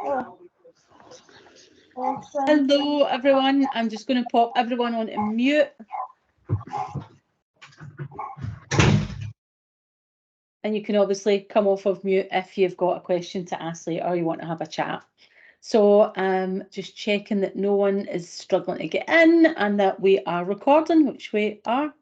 Hello everyone, I'm just going to pop everyone on mute. And you can obviously come off of mute if you've got a question to ask later or you want to have a chat. So just checking that no one is struggling to get in and that we are recording, which we are.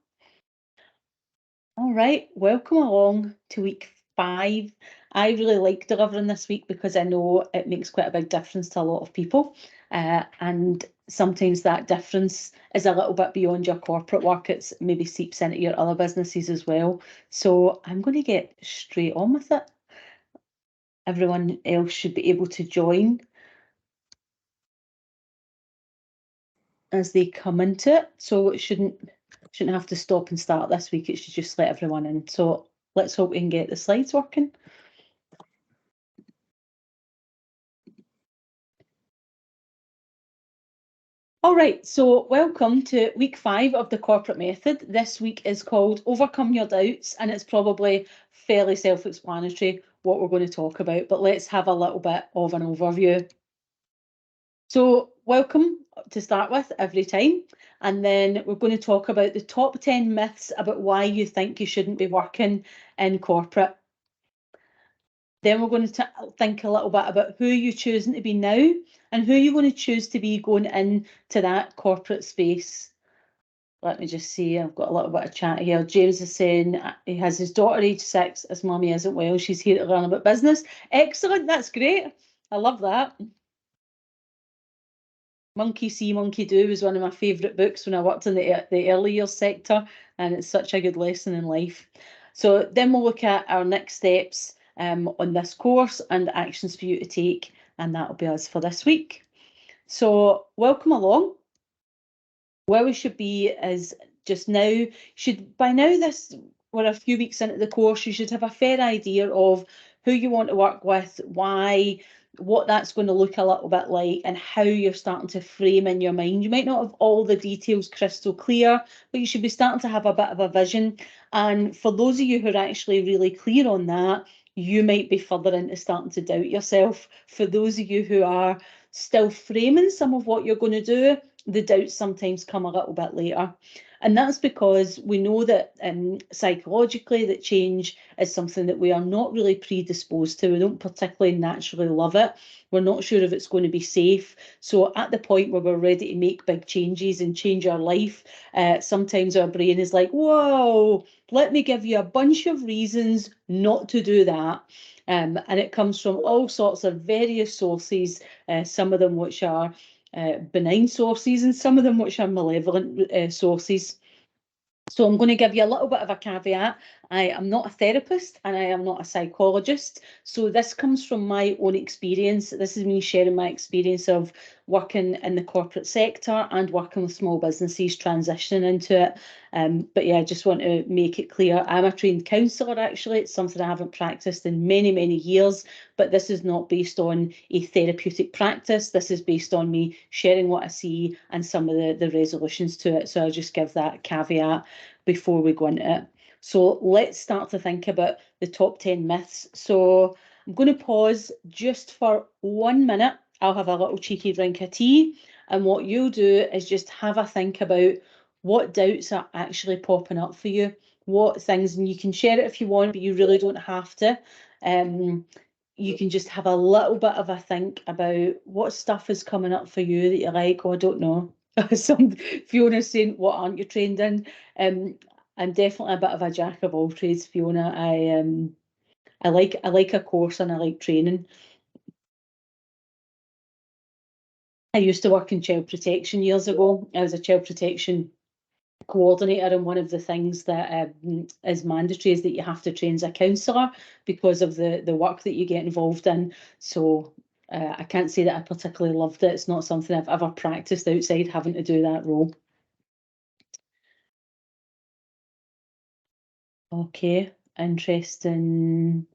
All right, welcome along to week 5. I really like delivering this week because I know it makes quite a big difference to a lot of people. And sometimes that difference is a little bit beyond your corporate work. It's maybe seeps into your other businesses as well. So I'm going to get straight on with it. Everyone else should be able to join as they come into it. So it shouldn't have to stop and start this week. It should just let everyone in. So let's hope we can get the slides working. All right, so welcome to week 5 of the corporate method. This week is called Overcome Your Doubts, and it's probably fairly self-explanatory what we're going to talk about, but let's have a little bit of an overview. So welcome to start with every time, and then we're going to talk about the top 10 myths about why you think you shouldn't be working in corporate. Then we're going to think a little bit about who you're choosing to be now and who you're going to choose to be going into that corporate space. Let me just see, I've got a little bit of chat here. James is saying he has his daughter age 6, his mummy isn't well, she's here to learn about business. Excellent, that's great. I love that. Monkey See, Monkey Do was one of my favourite books when I worked in the early years sector, and it's such a good lesson in life. So then we'll look at our next steps on this course and actions for you to take, and that'll be us for this week. So welcome along. Where we should be is just now, by now we're a few weeks into the course, you should have a fair idea of who you want to work with, why, what that's going to look a little bit like, and how you're starting to frame in your mind. You might not have all the details crystal clear, but you should be starting to have a bit of a vision. And for those of you who are actually really clear on that, you might be further into starting to doubt yourself. For those of you who are still framing some of what you're going to do, the doubts sometimes come a little bit later. And that's because we know that psychologically that change is something that we are not really predisposed to. We don't particularly naturally love it. We're not sure if it's going to be safe. So at the point where we're ready to make big changes and change our life, sometimes our brain is like, whoa, let me give you a bunch of reasons not to do that. And it comes from all sorts of various sources, some of them which are benign sources and some of them which are malevolent sources. So I'm going to give you a little bit of a caveat. I am not a therapist and I am not a psychologist. So this comes from my own experience. This is me sharing my experience of working in the corporate sector and working with small businesses transitioning into it. But yeah, I just want to make it clear. I'm a trained counsellor, actually. It's something I haven't practiced in many, many years, but this is not based on a therapeutic practice. This is based on me sharing what I see and some of the resolutions to it. So I'll just give that caveat before we go into it. So let's start to think about the top 10 myths. So I'm going to pause just for 1 minute. I'll have a little cheeky drink of tea. And what you'll do is just have a think about what doubts are actually popping up for you, what things, and you can share it if you want, but you really don't have to. You can just have a little bit of a think about what stuff is coming up for you that you're like, oh, I don't know. Fiona's saying, what aren't you trained in? I'm definitely a bit of a jack of all trades, Fiona. I like a course and I like training. I used to work in child protection years ago. I was a child protection coordinator, and one of the things that is mandatory is that you have to train as a counsellor because of the work that you get involved in. So I can't say that I particularly loved it. It's not something I've ever practiced outside having to do that role. Okay, interesting.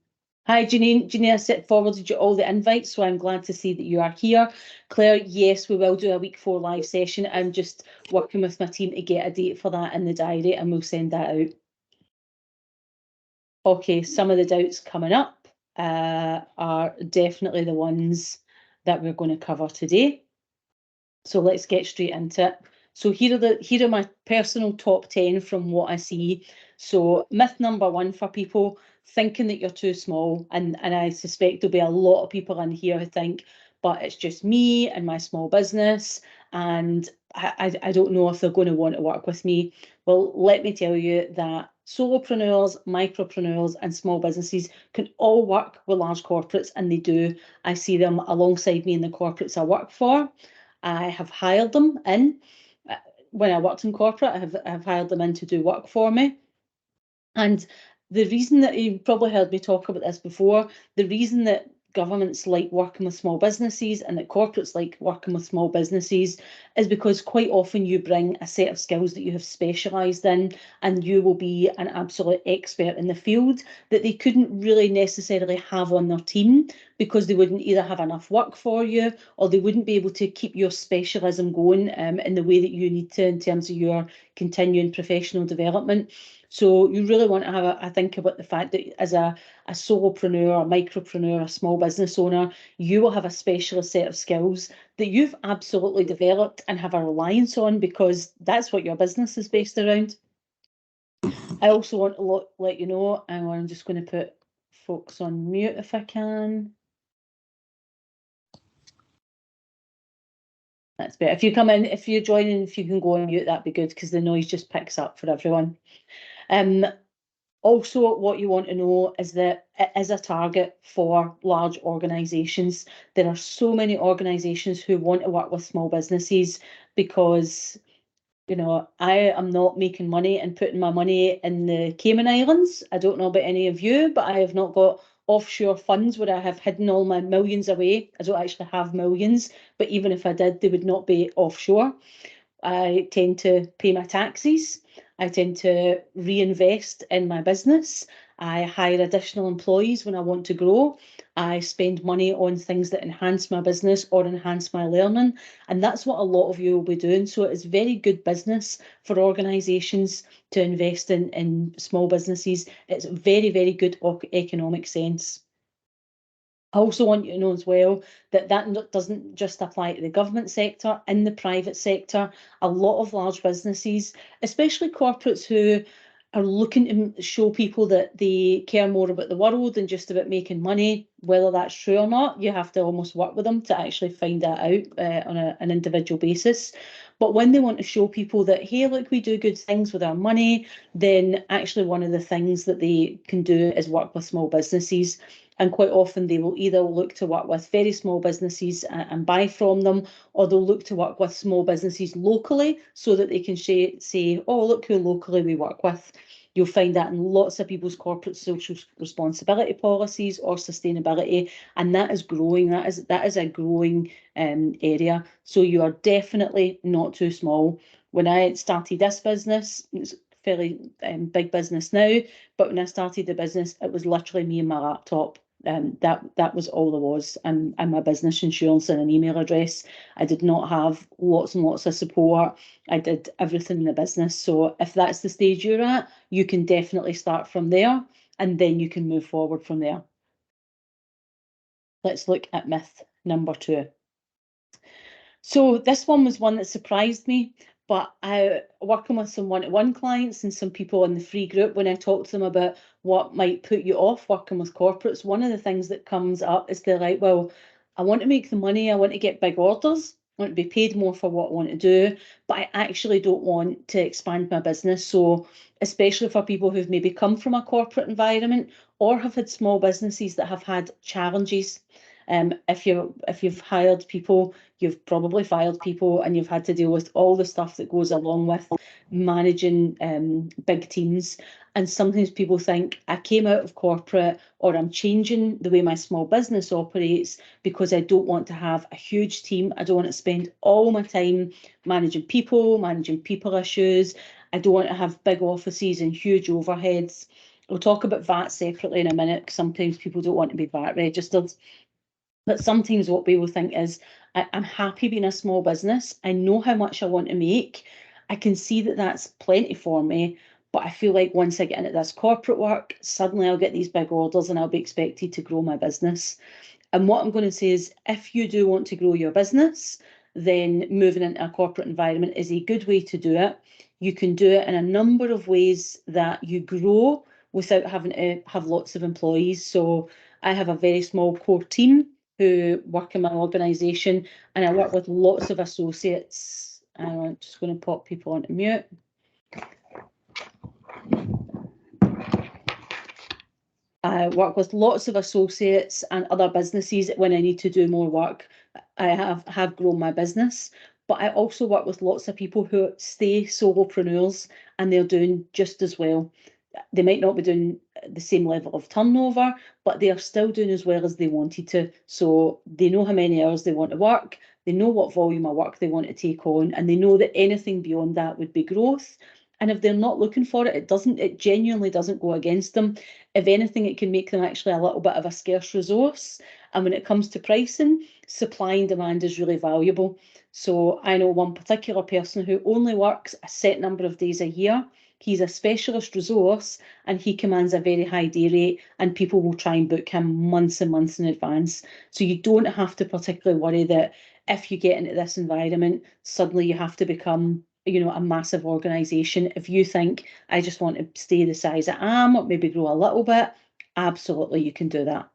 Hi, Janine. Janine, I forwarded you all the invites, so I'm glad to see that you are here. Claire, yes, we will do a week 4 live session. I'm just working with my team to get a date for that in the diary, and we'll send that out. Okay, some of the doubts coming up are definitely the ones that we're going to cover today. So let's get straight into it. So here are my personal top 10 from what I see. So myth number 1 for people thinking that you're too small, and I suspect there'll be a lot of people in here who think, but it's just me and my small business, and I don't know if they're going to want to work with me. Well, let me tell you that solopreneurs, micropreneurs, and small businesses can all work with large corporates, and they do. I see them alongside me in the corporates I work for. I have hired them in. When I worked in corporate, I've hired them in to do work for me. And the reason that you've probably heard me talk about this before, the reason that governments like working with small businesses and that corporates like working with small businesses is because quite often you bring a set of skills that you have specialised in, and you will be an absolute expert in the field that they couldn't really necessarily have on their team, because they wouldn't either have enough work for you, or they wouldn't be able to keep your specialism going in the way that you need to in terms of your continuing professional development. So you really want to have a think about the fact that as a solopreneur, a micropreneur, a small business owner, you will have a specialist set of skills that you've absolutely developed and have a reliance on, because that's what your business is based around. I also want to let you know, and I'm just going to put folks on mute if I can. That's better. If you come in, if you're joining, if you can go on mute, that'd be good, because the noise just picks up for everyone. Also, what you want to know is that it is a target for large organisations. There are so many organisations who want to work with small businesses because, you know, I am not making money and putting my money in the Cayman Islands. I don't know about any of you, but I have not got offshore funds where I have hidden all my millions away. I don't actually have millions, but even if I did, they would not be offshore. I tend to pay my taxes. I tend to reinvest in my business. I hire additional employees when I want to grow. I spend money on things that enhance my business or enhance my learning. And that's what a lot of you will be doing. So it's very good business for organisations to invest in small businesses. It's very, very good economic sense. I also want you to know as well that that doesn't just apply to the government sector. In the private sector, a lot of large businesses, especially corporates who are looking to show people that they care more about the world than just about making money, whether that's true or not, you have to almost work with them to actually find that out on an individual basis. But when they want to show people that, hey, look, we do good things with our money, then actually one of the things that they can do is work with small businesses. And quite often they will either look to work with very small businesses and buy from them, or they'll look to work with small businesses locally so that they can say, oh, look who locally we work with. You'll find that in lots of people's corporate social responsibility policies or sustainability, and that is growing. That is a growing area. So you are definitely not too small. When I started this business, it's fairly big business now, but when I started the business, it was literally me and my laptop. That was all there was, and my business insurance and an email address. I did not have lots and lots of support. I did everything in the business. So if that's the stage you're at, you can definitely start from there, and then you can move forward from there. Let's look at myth number 2. So this one was one that surprised me, but I working with some one-to-one clients and some people in the free group, when I talk to them about what might put you off working with corporates, one of the things that comes up is they're like, well, I want to make the money, I want to get big orders, I want to be paid more for what I want to do, but I actually don't want to expand my business. So especially for people who've maybe come from a corporate environment or have had small businesses that have had challenges. If you've hired people, you've probably fired people, and you've had to deal with all the stuff that goes along with managing big teams. And sometimes people think, I came out of corporate, or I'm changing the way my small business operates because I don't want to have a huge team. I don't want to spend all my time managing people issues. I don't want to have big offices and huge overheads. We'll talk about VAT separately in a minute, because sometimes people don't want to be VAT registered. But sometimes what people think is, I'm happy being a small business. I know how much I want to make. I can see that that's plenty for me. But I feel like once I get into this corporate work, suddenly I'll get these big orders and I'll be expected to grow my business. And what I'm going to say is, if you do want to grow your business, then moving into a corporate environment is a good way to do it. You can do it in a number of ways that you grow without having to have lots of employees. So I have a very small core team who work in my organisation, and I work with lots of associates. I'm just going to pop people onto mute. I work with lots of associates and other businesses when I need to do more work. I have grown my business, but I also work with lots of people who stay solopreneurs and they're doing just as well. They might not be doing the same level of turnover, but they are still doing as well as they wanted to. So they know how many hours they want to work, they know what volume of work they want to take on, and they know that anything beyond that would be growth. And if they're not looking for it, it genuinely doesn't go against them. If anything, it can make them actually a little bit of a scarce resource. And when it comes to pricing, supply and demand is really valuable. So I know one particular person who only works a set number of days a year. He's a specialist resource and he commands a very high day rate, and people will try and book him months and months in advance. So you don't have to particularly worry that if you get into this environment, suddenly you have to become, a massive organisation. If you think, I just want to stay the size I am, or maybe grow a little bit, absolutely you can do that.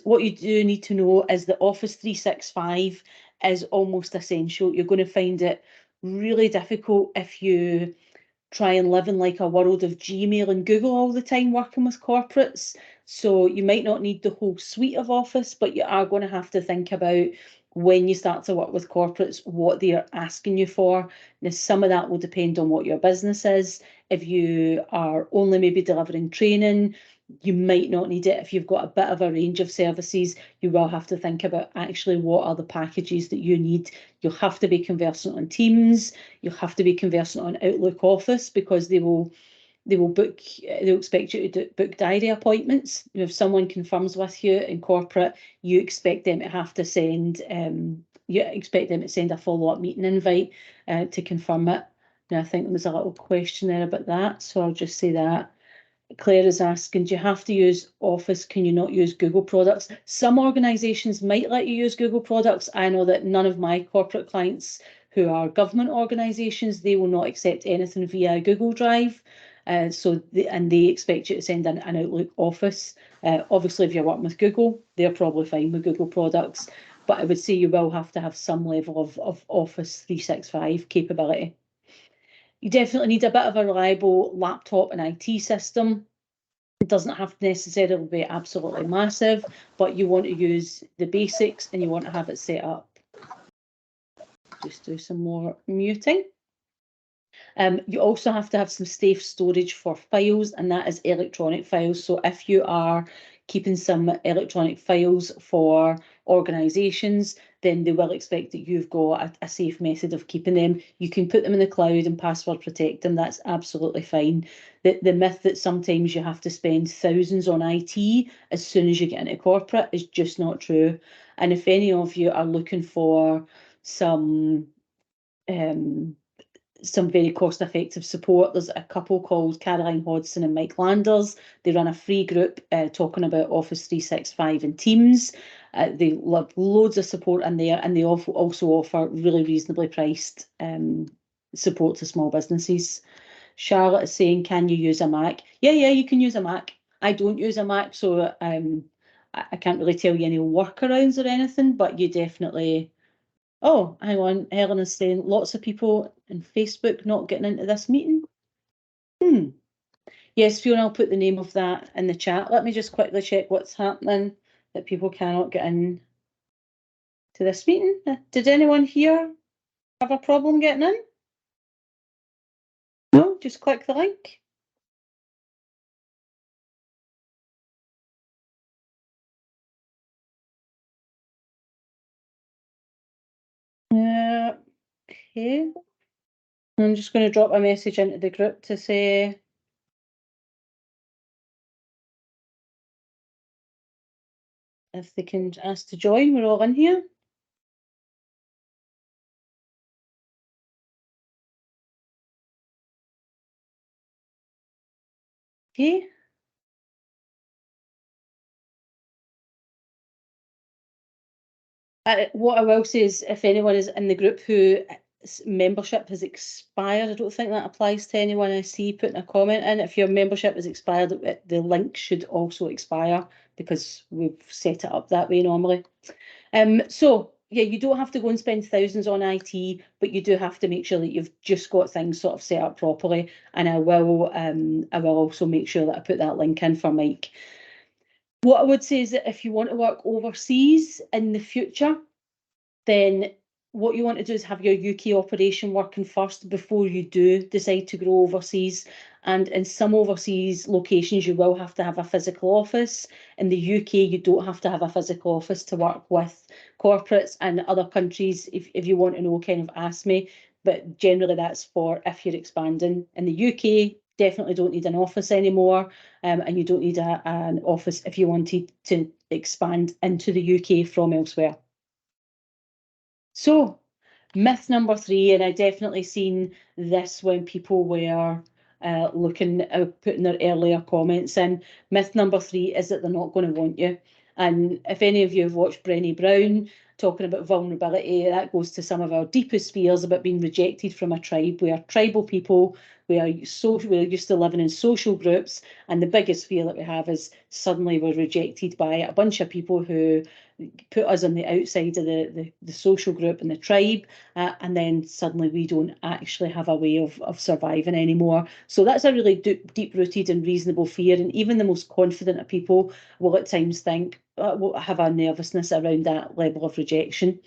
What you do need to know is that Office 365 is almost essential. You're going to find it really difficult if you try and live in like a world of Gmail and Google all the time working with corporates. So you might not need the whole suite of Office, but you are going to have to think about, when you start to work with corporates, what they are asking you for. Now, some of that will depend on what your business is. If you are only maybe delivering training, you might not need it. If you've got a bit of a range of services, you will have to think about actually what are the packages that you need. You'll have to be conversant on Teams. You'll have to be conversant on Outlook Office, because they'll expect you to book diary appointments. If someone confirms with you in corporate, you expect them to send a follow-up meeting invite to confirm it. Now, I think there was a little question there about that, so I'll just say that. Claire is asking, do you have to use Office? Can you not use Google products? Some organisations might let you use Google products. I know that none of my corporate clients who are government organisations, they will not accept anything via Google Drive. They expect you to send an Outlook Office. Obviously, if you're working with Google, they're probably fine with Google products. But I would say you will have to have some level of Office 365 capability. You definitely need a bit of a reliable laptop and IT system. It doesn't have to necessarily be absolutely massive, but you want to use the basics and you want to have it set up. Just do some more muting. You also have to have some safe storage for files, and that is electronic files. So if you are keeping some electronic files for organisations, then they will expect that you've got a safe method of keeping them. You can put them in the cloud and password protect them. That's absolutely fine. The myth that sometimes you have to spend thousands on IT as soon as you get into corporate is just not true. And if any of you are looking for some very cost-effective support, there's a couple called Caroline Hodson and Mike Landers. They run a free group talking about Office 365 and Teams. They love loads of support in there, and they also offer really reasonably priced support to small businesses. Charlotte is saying, can you use a Mac? Yeah, you can use a Mac. I don't use a Mac, so I can't really tell you any workarounds or anything, but you definitely... Oh, hang on. Helen is saying lots of people in Facebook not getting into this meeting. Yes, Fiona, I'll put the name of that in the chat. Let me just quickly check what's happening, that people cannot get in to this meeting. Did anyone here have a problem getting in? No, just click the link. Okay. I'm just going to drop a message into the group to say if they can ask to join. We're all in here. Okay. What I will say is, if anyone is in the group who membership has expired, I don't think that applies to anyone I see putting a comment in. If your membership is expired, the link should also expire because we've set it up that way normally. So yeah, you don't have to go and spend thousands on IT, but you do have to make sure that you've just got things sort of set up properly. And I will also make sure that I put that link in for Mike. What I would say is that if you want to work overseas in the future, then what you want to do is have your UK operation working first before you do decide to grow overseas. And in some overseas locations, you will have to have a physical office. In the UK, you don't have to have a physical office to work with corporates. And other countries, if you want to know, kind of ask me. But generally, that's for if you're expanding. In the UK, definitely don't need an office anymore. And you don't need an office if you wanted to expand into the UK from elsewhere. So, myth number 3, and I definitely seen this when people were looking at putting their earlier comments in. Myth number 3 is that they're not going to want you. And if any of you have watched Brené Brown talking about vulnerability, that goes to some of our deepest fears about being rejected from a tribe. We are tribal people. We're used to living in social groups, and the biggest fear that we have is suddenly we're rejected by a bunch of people who put us on the outside of the social group and the tribe, and then suddenly we don't actually have a way of surviving anymore. So that's a really deep-rooted and reasonable fear, and even the most confident of people will at times think, will have a nervousness around that level of rejection.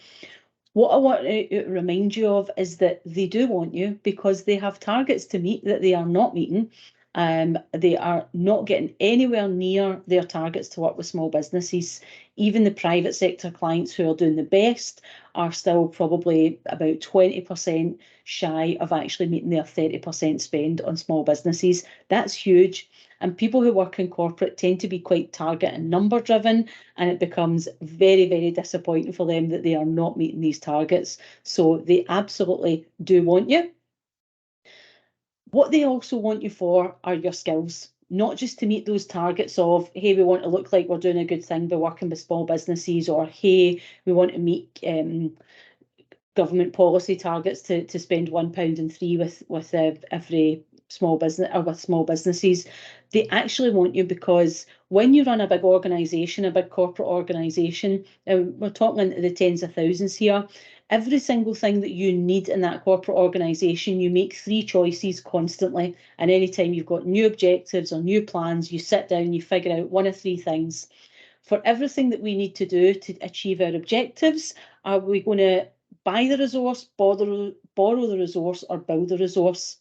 What I want to remind you of is that they do want you because they have targets to meet that they are not meeting. They are not getting anywhere near their targets to work with small businesses. Even the private sector clients who are doing the best are still probably about 20% shy of actually meeting their 30% spend on small businesses. That's huge. And people who work in corporate tend to be quite target and number driven, and it becomes very, very disappointing for them that they are not meeting these targets. So they absolutely do want you. What they also want you for are your skills, not just to meet those targets of, hey, we want to look like we're doing a good thing by working with small businesses, or hey, we want to meet government policy targets to spend £1.03 with every small business or with small businesses. They actually want you because when you run a big organisation, a big corporate organisation, we're talking into the tens of thousands here, every single thing that you need in that corporate organisation, you make 3 choices constantly. And anytime you've got new objectives or new plans, you sit down, you figure out 1 of 3 things. For everything that we need to do to achieve our objectives, are we going to buy the resource, borrow the resource, or build the resource?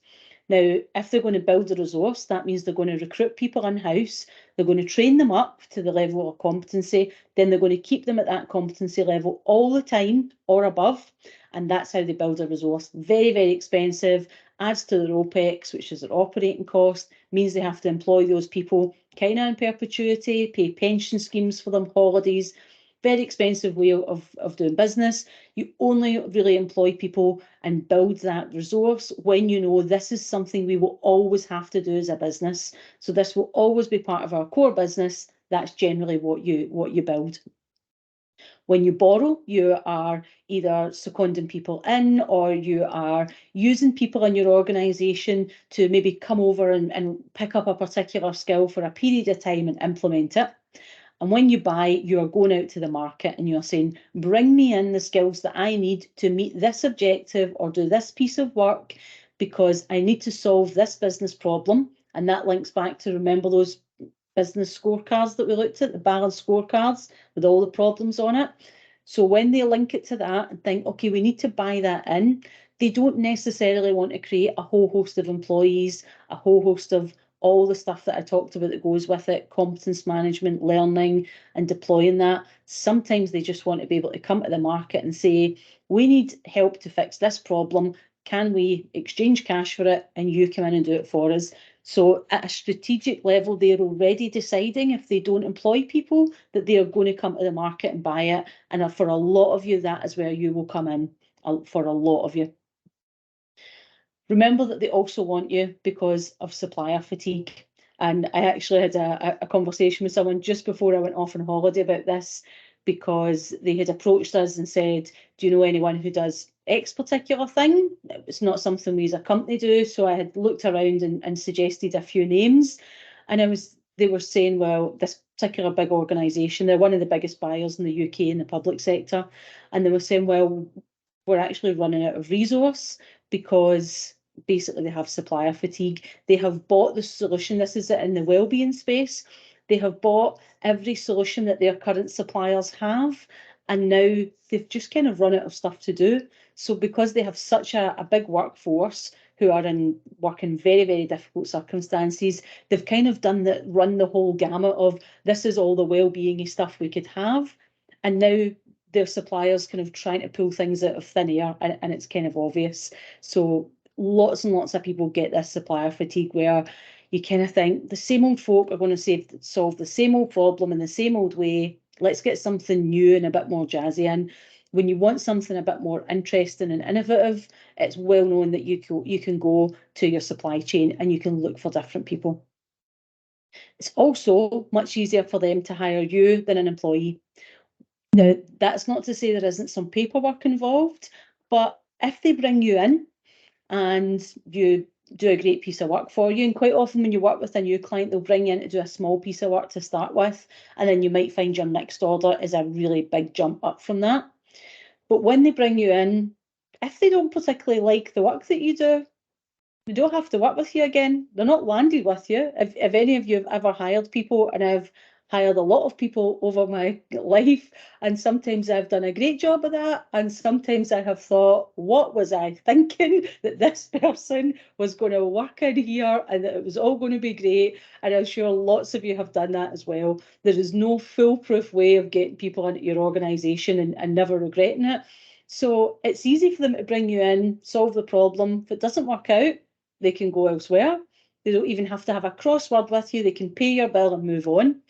Now, if they're going to build the resource, that means they're going to recruit people in-house, they're going to train them up to the level of competency, then they're going to keep them at that competency level all the time or above, and that's how they build a resource. Very, very expensive, adds to their OPEX, which is their operating cost, means they have to employ those people kind of in perpetuity, pay pension schemes for them, holidays, very expensive way of doing business. You only really employ people and build that resource when you know this is something we will always have to do as a business. So this will always be part of our core business. That's generally what you build. When you borrow, you are either seconding people in, or you are using people in your organisation to maybe come over and pick up a particular skill for a period of time and implement it. And when you buy, you are going out to the market and you're saying, bring me in the skills that I need to meet this objective or do this piece of work because I need to solve this business problem. And that links back to, remember those business scorecards that we looked at, the balanced scorecards with all the problems on it. So when they link it to that and think, okay, we need to buy that in, they don't necessarily want to create a whole host of employees, a whole host of all the stuff that I talked about that goes with it, competence management, learning, and deploying that. Sometimes they just want to be able to come to the market and say, we need help to fix this problem. Can we exchange cash for it? And you come in and do it for us. So at a strategic level, they're already deciding, if they don't employ people, that they are going to come to the market and buy it. And for a lot of you, that is where you will come in, for a lot of you. Remember that they also want you because of supplier fatigue. And I actually had a conversation with someone just before I went off on holiday about this. because they had approached us and said, do you know anyone who does X particular thing? It's not something we as a company do. So I had looked around and suggested a few names. And they were saying, well, this particular big organisation, they're one of the biggest buyers in the UK in the public sector. And they were saying, well, we're actually running out of resource because basically they have supplier fatigue. They have bought the solution. This is it in the wellbeing space. They have bought every solution that their current suppliers have, and now they've just kind of run out of stuff to do. So because they have such a big workforce who are working very, very difficult circumstances, they've kind of run the whole gamut of this is all the well-being stuff we could have. And now their suppliers kind of trying to pull things out of thin air, and it's kind of obvious. So lots and lots of people get this supplier fatigue where you kind of think the same old folk are going to solve the same old problem in the same old way. Let's get something new and a bit more jazzy in. When you want something a bit more interesting and innovative, it's well known that you can go to your supply chain and you can look for different people. It's also much easier for them to hire you than an employee. Now, that's not to say there isn't some paperwork involved, but if they bring you in and you do a great piece of work for you, and quite often when you work with a new client, they'll bring you in to do a small piece of work to start with, and then you might find your next order is a really big jump up from that. But when they bring you in, if they don't particularly like the work that you do, they don't have to work with you again. They're not landed with you. If any of you have ever hired people, and I've hired a lot of people over my life, and sometimes I've done a great job of that, and sometimes I have thought, what was I thinking, that this person was going to work in here and that it was all going to be great? And I'm sure lots of you have done that as well. There is no foolproof way of getting people into your organisation and never regretting it. So it's easy for them to bring you in, solve the problem. If it doesn't work out, they can go elsewhere. They don't even have to have a crossword with you. They can pay your bill and move on.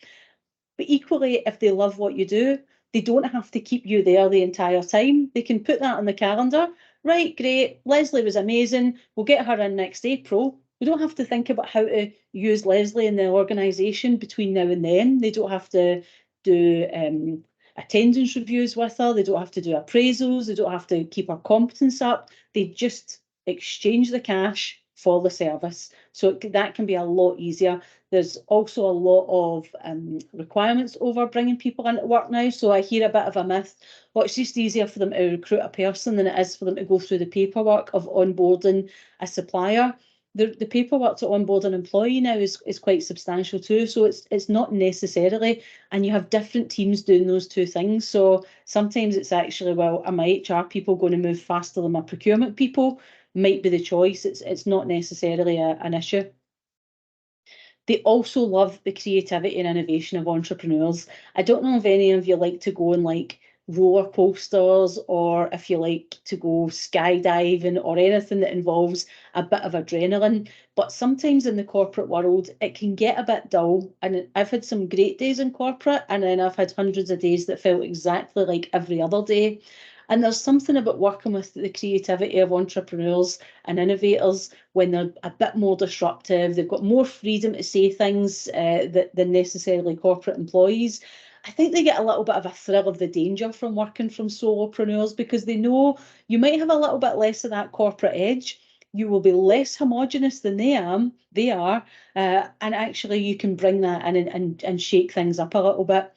But equally, if they love what you do, they don't have to keep you there the entire time. They can put that on the calendar. Right, great. Leslie was amazing. We'll get her in next April. We don't have to think about how to use Leslie in the organisation between now and then. They don't have to do attendance reviews with her. They don't have to do appraisals. They don't have to keep her competence up. They just exchange the cash for the service. So that can be a lot easier. There's also a lot of requirements over bringing people into work now. So I hear a bit of a myth. Well, it's just easier for them to recruit a person than it is for them to go through the paperwork of onboarding a supplier. The paperwork to onboard an employee now is quite substantial too. So it's not necessarily, and you have different teams doing those two things. So sometimes it's actually, well, are my HR people going to move faster than my procurement people? Might be the choice. It's not necessarily an issue. They also love the creativity and innovation of entrepreneurs. I don't know if any of you like to go on like roller coasters, or if you like to go skydiving, or anything that involves a bit of adrenaline. But sometimes in the corporate world, it can get a bit dull. And I've had some great days in corporate, and then I've had hundreds of days that felt exactly like every other day. And there's something about working with the creativity of entrepreneurs and innovators when they're a bit more disruptive. They've got more freedom to say things than necessarily corporate employees. I think they get a little bit of a thrill of the danger from working from solopreneurs, because they know you might have a little bit less of that corporate edge. You will be less homogenous than they are, and actually you can bring that in and shake things up a little bit.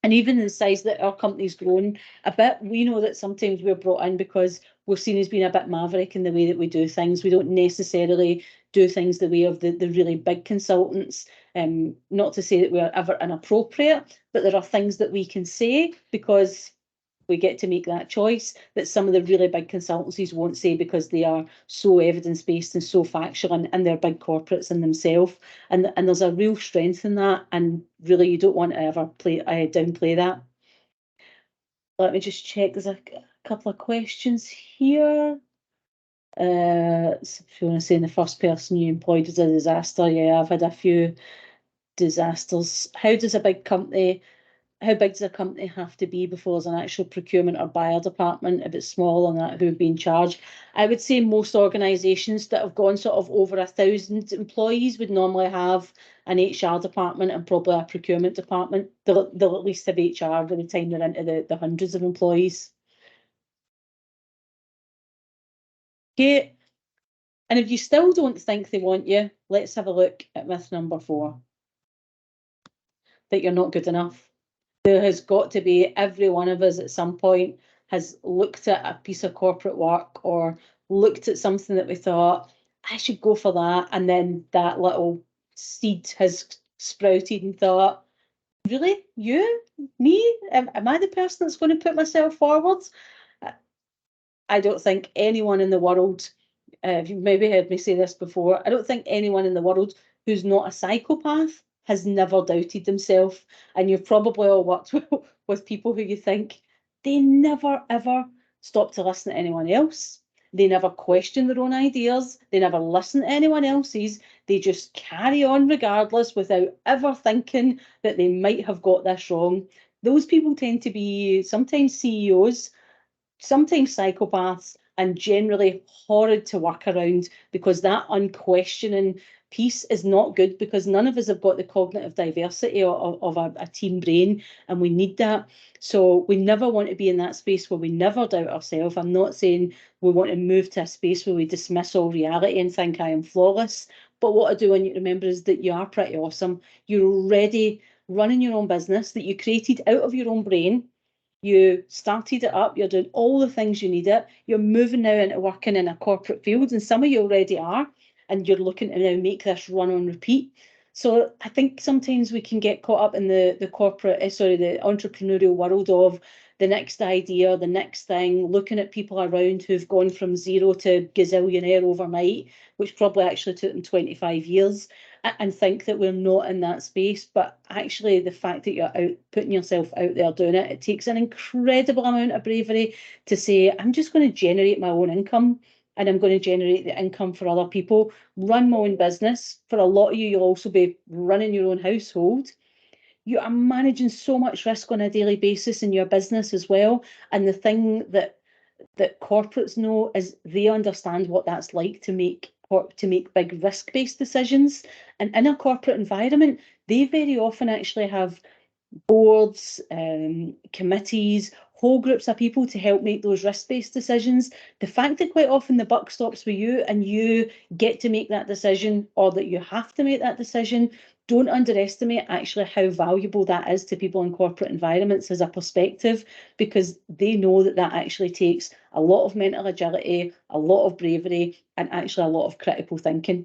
And even the size that our company's grown a bit, we know that sometimes we're brought in because we're seen as being a bit maverick in the way that we do things. We don't necessarily do things the way of the really big consultants. Not to say that we're ever inappropriate, but there are things that we can say because we get to make that choice that some of the really big consultancies won't say, because they are so evidence-based and so factual, and they're big corporates in themselves. And there's a real strength in that, and really you don't want to ever downplay that. Let me just check. There's a couple of questions here. So if you want to say, in the first person you employed was a disaster. Yeah, I've had a few disasters. How does a big company how big does a company have to be before there's an actual procurement or buyer department if it's small and that who would be in charge? I would say most organisations that have gone sort of over 1,000 employees would normally have an HR department and probably a procurement department. They'll at least have HR by the time they're into the hundreds of employees. Okay, and if you still don't think they want you, let's have a look at myth number 4. That you're not good enough. There has got to be, every one of us at some point has looked at a piece of corporate work or looked at something that we thought, I should go for that. And then that little seed has sprouted and thought, really? You? Me? Am I the person that's going to put myself forward? I don't think anyone in the world, you've maybe heard me say this before, I don't think anyone in the world who's not a psychopath has never doubted themselves. And you've probably all worked with people who you think they never ever stop to listen to anyone else. They never question their own ideas. They never listen to anyone else's. They just carry on regardless without ever thinking that they might have got this wrong. Those people tend to be sometimes CEOs, sometimes psychopaths, and generally horrid to work around, because that unquestioning piece is not good, because none of us have got the cognitive diversity of a team brain, and we need that. So we never want to be in that space where we never doubt ourselves. I'm not saying we want to move to a space where we dismiss all reality and think I am flawless, but what I do want you to remember is that you are pretty awesome. You're already running your own business that you created out of your own brain. You started it up, you're doing all the things you need it, you're moving now into working in a corporate field, and some of you already are, and you're looking to now make this run on repeat. So I think sometimes we can get caught up in the corporate, the entrepreneurial world of the next idea, the next thing, looking at people around who've gone from zero to gazillionaire overnight, which probably actually took them 25 years, and think that we're not in that space. But actually, the fact that you're out putting yourself out there doing it, it takes an incredible amount of bravery to say, I'm just going to generate my own income, and I'm going to generate the income for other people, run my own business. For a lot of you, you'll also be running your own household. You are managing so much risk on a daily basis in your business as well. And the thing that corporates know is they understand what that's like to make big risk-based decisions. And in a corporate environment, they very often actually have boards, committees, whole groups of people to help make those risk-based decisions. The fact that quite often the buck stops with you and you get to make that decision, or that you have to make that decision, don't underestimate actually how valuable that is to people in corporate environments as a perspective, because they know that that actually takes a lot of mental agility, a lot of bravery, and actually a lot of critical thinking.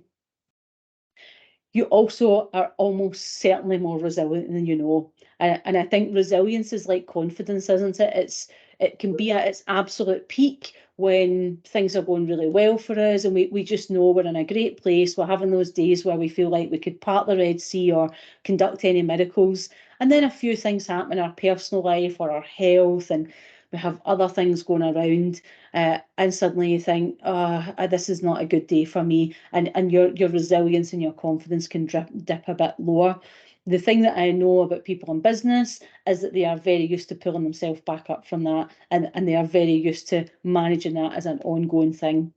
You also are almost certainly more resilient than you know. And I think resilience is like confidence, isn't it? It can be at its absolute peak when things are going really well for us, and we just know we're in a great place. We're having those days where we feel like we could part the Red Sea or conduct any miracles. And then a few things happen in our personal life or our health, and we have other things going around, and suddenly you think, oh, this is not a good day for me, and your resilience and your confidence can dip a bit lower. The thing that I know about people in business is that they are very used to pulling themselves back up from that, and they are very used to managing that as an ongoing thing.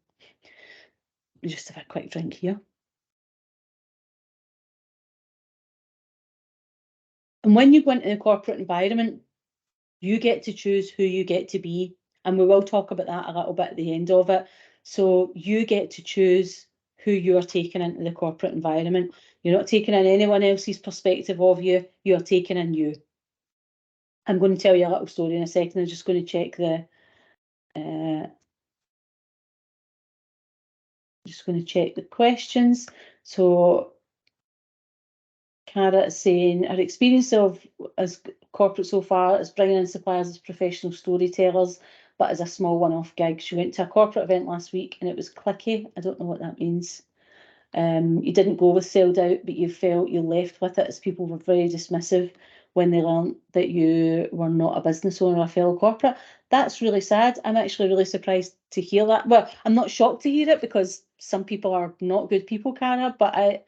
Just have a quick drink here. And when you go into the corporate environment, you get to choose who you get to be. And we will talk about that a little bit at the end of it. So you get to choose who you're taking into the corporate environment. You're not taking in anyone else's perspective of you, you're taking in you. I'm going to tell you a little story in a second. I'm just going to check the questions. So Cara is saying her experience as corporate so far is bringing in suppliers as professional storytellers, but as a small one-off gig. She went to a corporate event last week and it was clicky. I don't know what that means. You didn't go with sold out, but you felt you left with it, as people were very dismissive when they learned that you were not a business owner or a fellow corporate. That's really sad. I'm actually really surprised to hear that. Well, I'm not shocked to hear it, because some people are not good people, Cara, but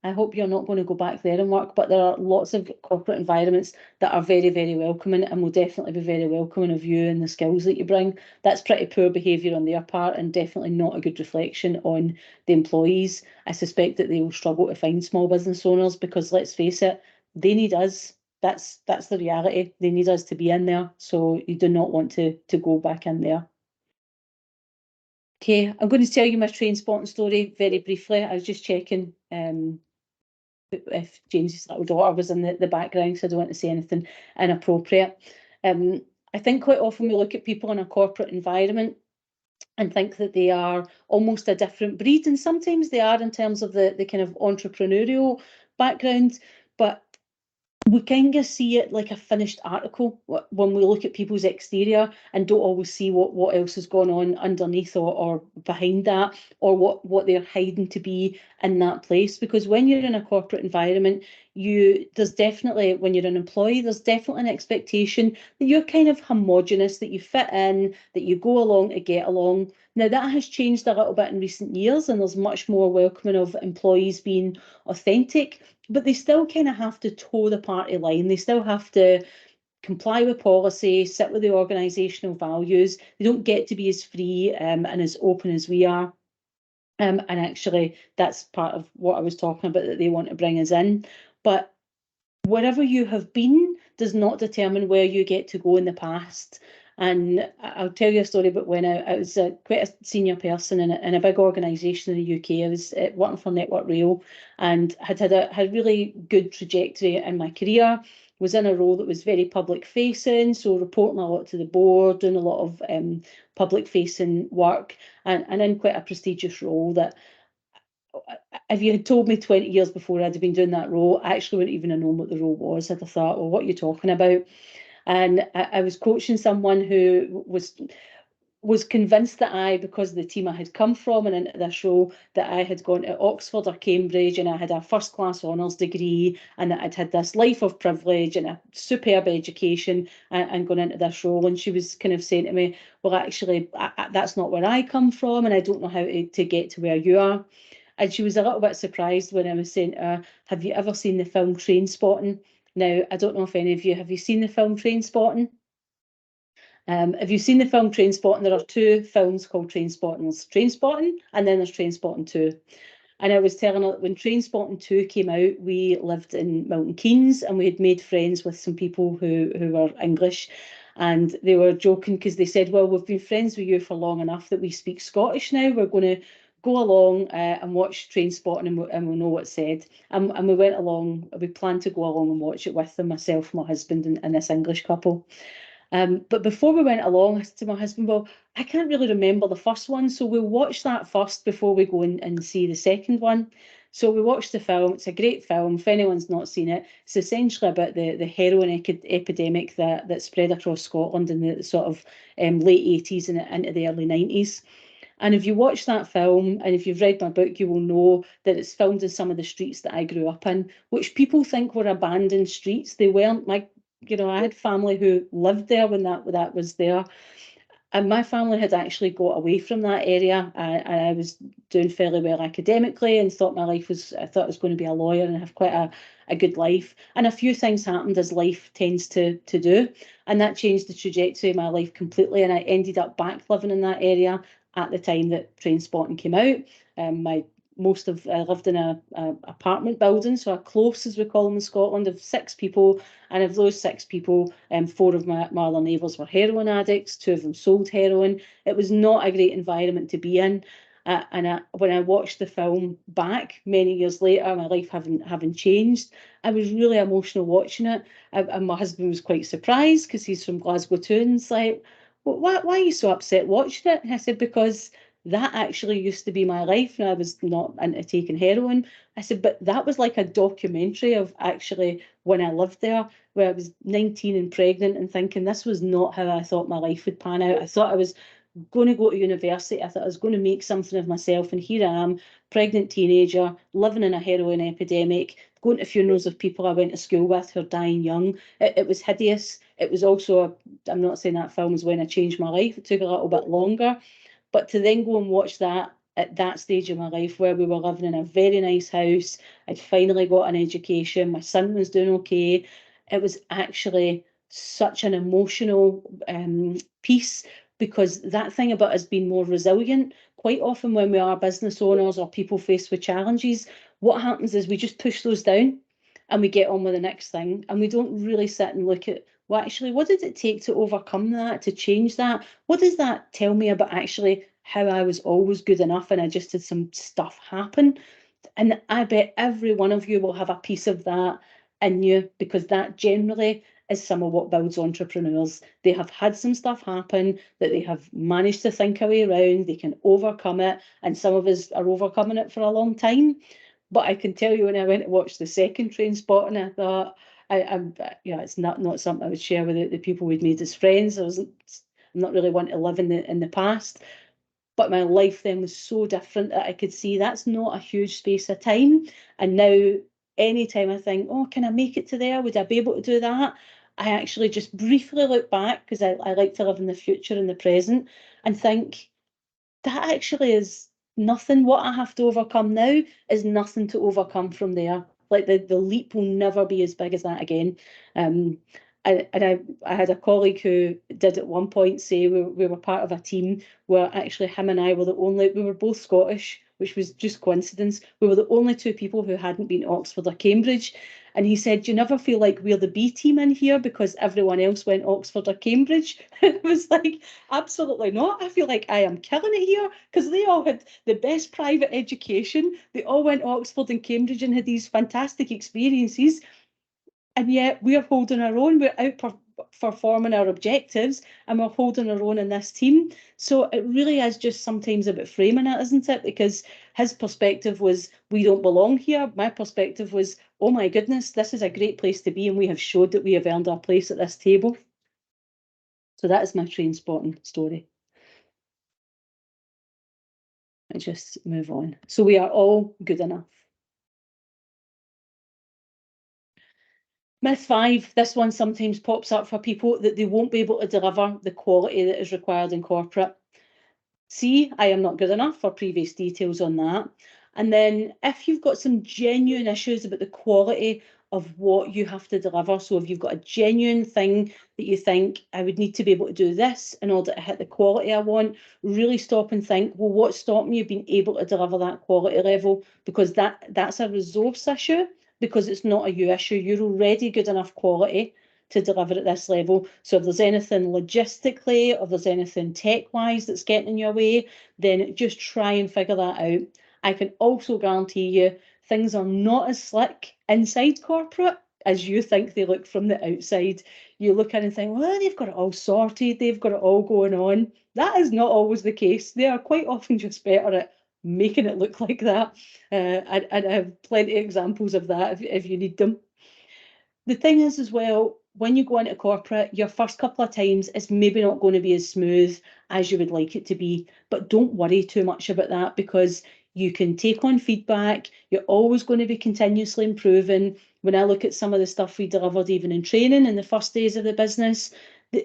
I hope you're not going to go back there and work, but there are lots of corporate environments that are very, very welcoming and will definitely be very welcoming of you and the skills that you bring. That's pretty poor behaviour on their part and definitely not a good reflection on the employees. I suspect that they will struggle to find small business owners because, let's face it, they need us. That's the reality. They need us to be in there. So you do not want to go back in there. Okay, I'm going to tell you my train spotting story very briefly. I was just checking if James's little daughter was in the background, so I don't want to say anything inappropriate. I think quite often we look at people in a corporate environment and think that they are almost a different breed, and sometimes they are in terms of the kind of entrepreneurial background, but we kind of see it like a finished article when we look at people's exterior and don't always see what else has gone on underneath or behind that, or what they're hiding to be in that place. Because when you're in a corporate environment, there's definitely, when you're an employee, there's definitely an expectation that you're kind of homogenous, that you fit in, that you go along to get along. Now, that has changed a little bit in recent years, and there's much more welcoming of employees being authentic, but they still kind of have to toe the party line. They still have to comply with policy, sit with the organisational values. They don't get to be as free and as open as we are. And actually, that's part of what I was talking about, that they want to bring us in. But wherever you have been does not determine where you get to go in the past. And I'll tell you a story about when I was quite a senior person in a big organisation in the UK. I was working for Network Rail and had a really good trajectory in my career. Was in a role that was very public facing, so reporting a lot to the board, doing a lot of public facing work, and in quite a prestigious role that, if you had told me 20 years before I'd have been doing that role, I actually wouldn't even have known what the role was. I'd have thought, well, what are you talking about? And I was coaching someone who was convinced that because of the team I had come from and into this role, that I had gone to Oxford or Cambridge and I had a first class honours degree and that I'd had this life of privilege and a superb education and gone into this role. And she was kind of saying to me, well, actually, that's not where I come from and I don't know how to get to where you are. And she was a little bit surprised when I was saying to her, have you ever seen the film Trainspotting? Now, I don't know if any of you, have you seen the film Trainspotting? If you've seen the film Trainspotting, there are two films called Trainspotting. There's Trainspotting and then there's Trainspotting 2. And I was telling her that when Trainspotting 2 came out, we lived in Milton Keynes and we had made friends with some people who were English. And they were joking because they said, well, we've been friends with you for long enough that we speak Scottish now. We're going to go along and watch Trainspotting and we'll know what's said. And we went along, we planned to go along and watch it with them, myself, my husband and this English couple. But before we went along, I said to my husband, well, I can't really remember the first one, so we'll watch that first before we go and see the second one. So we watched the film. It's a great film. If anyone's not seen it, it's essentially about the heroin epidemic that spread across Scotland in the sort of late 80s and into the early 90s. And if you watch that film, and if you've read my book, you will know that it's filmed in some of the streets that I grew up in, which people think were abandoned streets. They weren't. I had family who lived there when that was there. And my family had actually got away from that area. And I was doing fairly well academically and thought I thought I was going to be a lawyer and have quite a good life. And a few things happened as life tends to do. And that changed the trajectory of my life completely. And I ended up back living in that area at the time that Trainspotting came out. I lived in a apartment building, so a close, as we call them in Scotland, of 6 people. And of those 6 people, 4 of my other neighbours were heroin addicts, 2 of them sold heroin. It was not a great environment to be in. When I watched the film back many years later, my life having changed, I was really emotional watching it. And my husband was quite surprised because he's from Glasgow too, and it's like, well, why are you so upset watching it? And I said, because that actually used to be my life and I was not into taking heroin. I said, but that was like a documentary of actually when I lived there, where I was 19 and pregnant and thinking this was not how I thought my life would pan out. I thought I was going to go to university. I thought I was going to make something of myself. And here I am, pregnant teenager, living in a heroin epidemic, going to funerals of people I went to school with who are dying young. It was hideous. It was also, I'm not saying that film was when I changed my life. It took a little bit longer. But to then go and watch that at that stage of my life where we were living in a very nice house. I'd finally got an education. My son was doing okay. It was actually such an emotional piece, because that thing about us being more resilient, quite often when we are business owners or people faced with challenges, what happens is we just push those down and we get on with the next thing. And we don't really sit and look at, well, actually, what did it take to overcome that, to change that? What does that tell me about actually how I was always good enough and I just had some stuff happen? And I bet every one of you will have a piece of that in you, because that generally is some of what builds entrepreneurs. They have had some stuff happen that they have managed to think a way around, they can overcome it, and some of us are overcoming it for a long time. But I can tell you, when I went to watch the second Trainspotting, I thought, it's not something I would share with the people we'd made as friends. I'm not really one to live in the past. But my life then was so different that I could see that's not a huge space of time. And now, anytime I think, oh, can I make it to there? Would I be able to do that? I actually just briefly look back, because I like to live in the future and the present, and think that actually is nothing. What I have to overcome now is nothing to overcome from there. Like the leap will never be as big as that again. Um, I had a colleague who did at one point say we were part of a team where actually him and I were we were both Scottish, which was just coincidence. We were the only two people who hadn't been Oxford or Cambridge. And he said, "Do you never feel like we're the B team in here because everyone else went Oxford or Cambridge?" It was like, absolutely not. I feel like I am killing it here, because they all had the best private education. They all went Oxford and Cambridge and had these fantastic experiences. And yet we're holding our own. We're outperforming our objectives, and we're holding our own in this team. So it really is just sometimes about framing it, isn't it? Because his perspective was, we don't belong here. My perspective was, oh my goodness, this is a great place to be, and we have showed that we have earned our place at this table. So that is my Trainspotting story. And just move on. So we are all good enough. Myth 5, this one sometimes pops up for people, that they won't be able to deliver the quality that is required in corporate. C, I am not good enough, for previous details on that. And then if you've got some genuine issues about the quality of what you have to deliver, so if you've got a genuine thing that you think, I would need to be able to do this in order to hit the quality I want, really stop and think, well, what's stopping you being able to deliver that quality level? Because that's a resource issue, because it's not a you issue. You're already good enough quality to deliver at this level. So if there's anything logistically, or if there's anything tech-wise that's getting in your way, then just try and figure that out. I can also guarantee you things are not as slick inside corporate as you think they look from the outside. You look in and think, well, they've got it all sorted, they've got it all going on. That is not always the case. They are quite often just better at making it look like that. And I have plenty of examples of that if you need them. The thing is as well, when you go into corporate, your first couple of times is maybe not going to be as smooth as you would like it to be, but don't worry too much about that, because you can take on feedback. You're always going to be continuously improving. When I look at some of the stuff we delivered even in training in the first days of the business,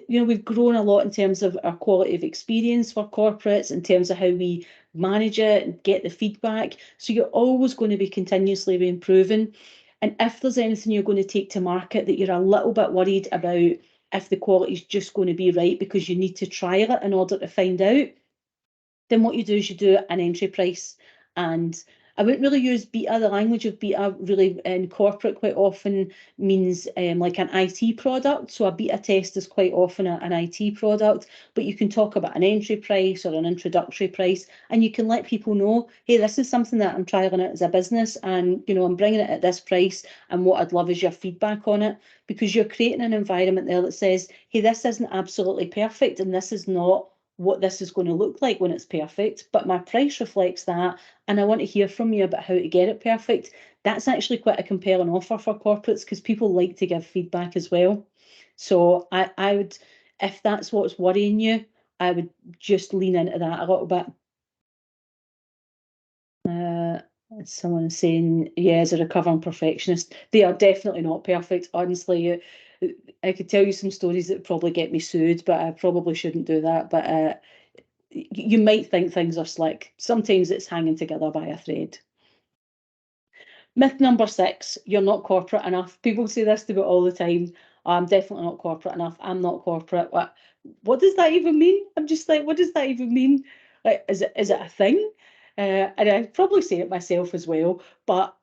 we've grown a lot in terms of our quality of experience for corporates, in terms of how we manage it and get the feedback. So you're always going to be continuously improving. And if there's anything you're going to take to market that you're a little bit worried about, if the quality is just going to be right because you need to trial it in order to find out, then what you do is you do an entry price. And I wouldn't really use beta. The language of beta really in corporate quite often means like an IT product. So a beta test is quite often an IT product, but you can talk about an entry price or an introductory price, and you can let people know, hey, this is something that I'm trialing it as a business, and I'm bringing it at this price, and what I'd love is your feedback on it, because you're creating an environment there that says, hey, this isn't absolutely perfect, and this is not what this is going to look like when it's perfect, but my price reflects that, and I want to hear from you about how to get it perfect. That's actually quite a compelling offer for corporates, because people like to give feedback as well. So I would, if that's what's worrying you, I would just lean into that a little bit. Someone saying, yeah, as a recovering perfectionist, they are definitely not perfect. Honestly, I could tell you some stories that probably get me sued, but I probably shouldn't do that. But you might think things are slick. Sometimes it's hanging together by a thread. Myth number 6, you're not corporate enough. People say this to me all the time. I'm definitely not corporate enough. I'm not corporate. What does that even mean? I'm just like, what does that even mean? Like, is it a thing? And I probably say it myself as well, but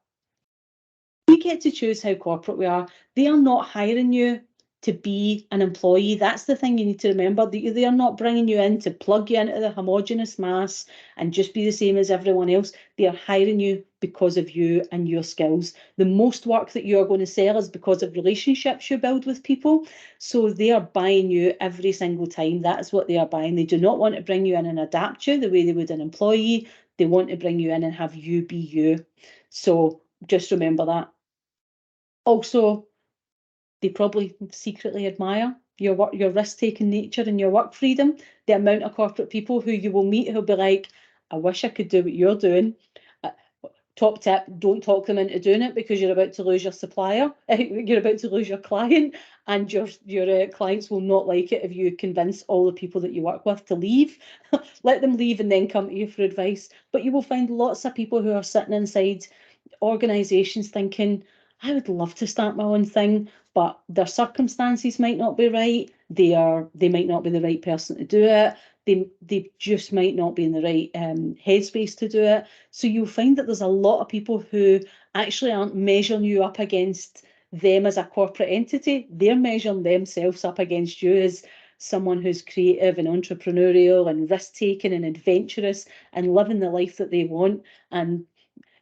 we get to choose how corporate we are. They are not hiring you to be an employee. That's the thing you need to remember. They are not bringing you in to plug you into the homogenous mass and just be the same as everyone else. They are hiring you because of you and your skills. The most work that you are going to sell is because of relationships you build with people. So they are buying you every single time. That is what they are buying. They do not want to bring you in and adapt you the way they would an employee. They want to bring you in and have you be you. So just remember that. Also, they probably secretly admire your risk-taking nature and your work freedom. The amount of corporate people who you will meet who'll be like, I wish I could do what you're doing. Top tip, don't talk them into doing it because you're about to lose your supplier. You're about to lose your client, and your clients will not like it if you convince all the people that you work with to leave. Let them leave and then come to you for advice. But you will find lots of people who are sitting inside organisations thinking, I would love to start my own thing, but their circumstances might not be right. They might not be the right person to do it. They just might not be in the right headspace to do it. So you'll find that there's a lot of people who actually aren't measuring you up against them as a corporate entity. They're measuring themselves up against you as someone who's creative and entrepreneurial and risk-taking and adventurous and living the life that they want. And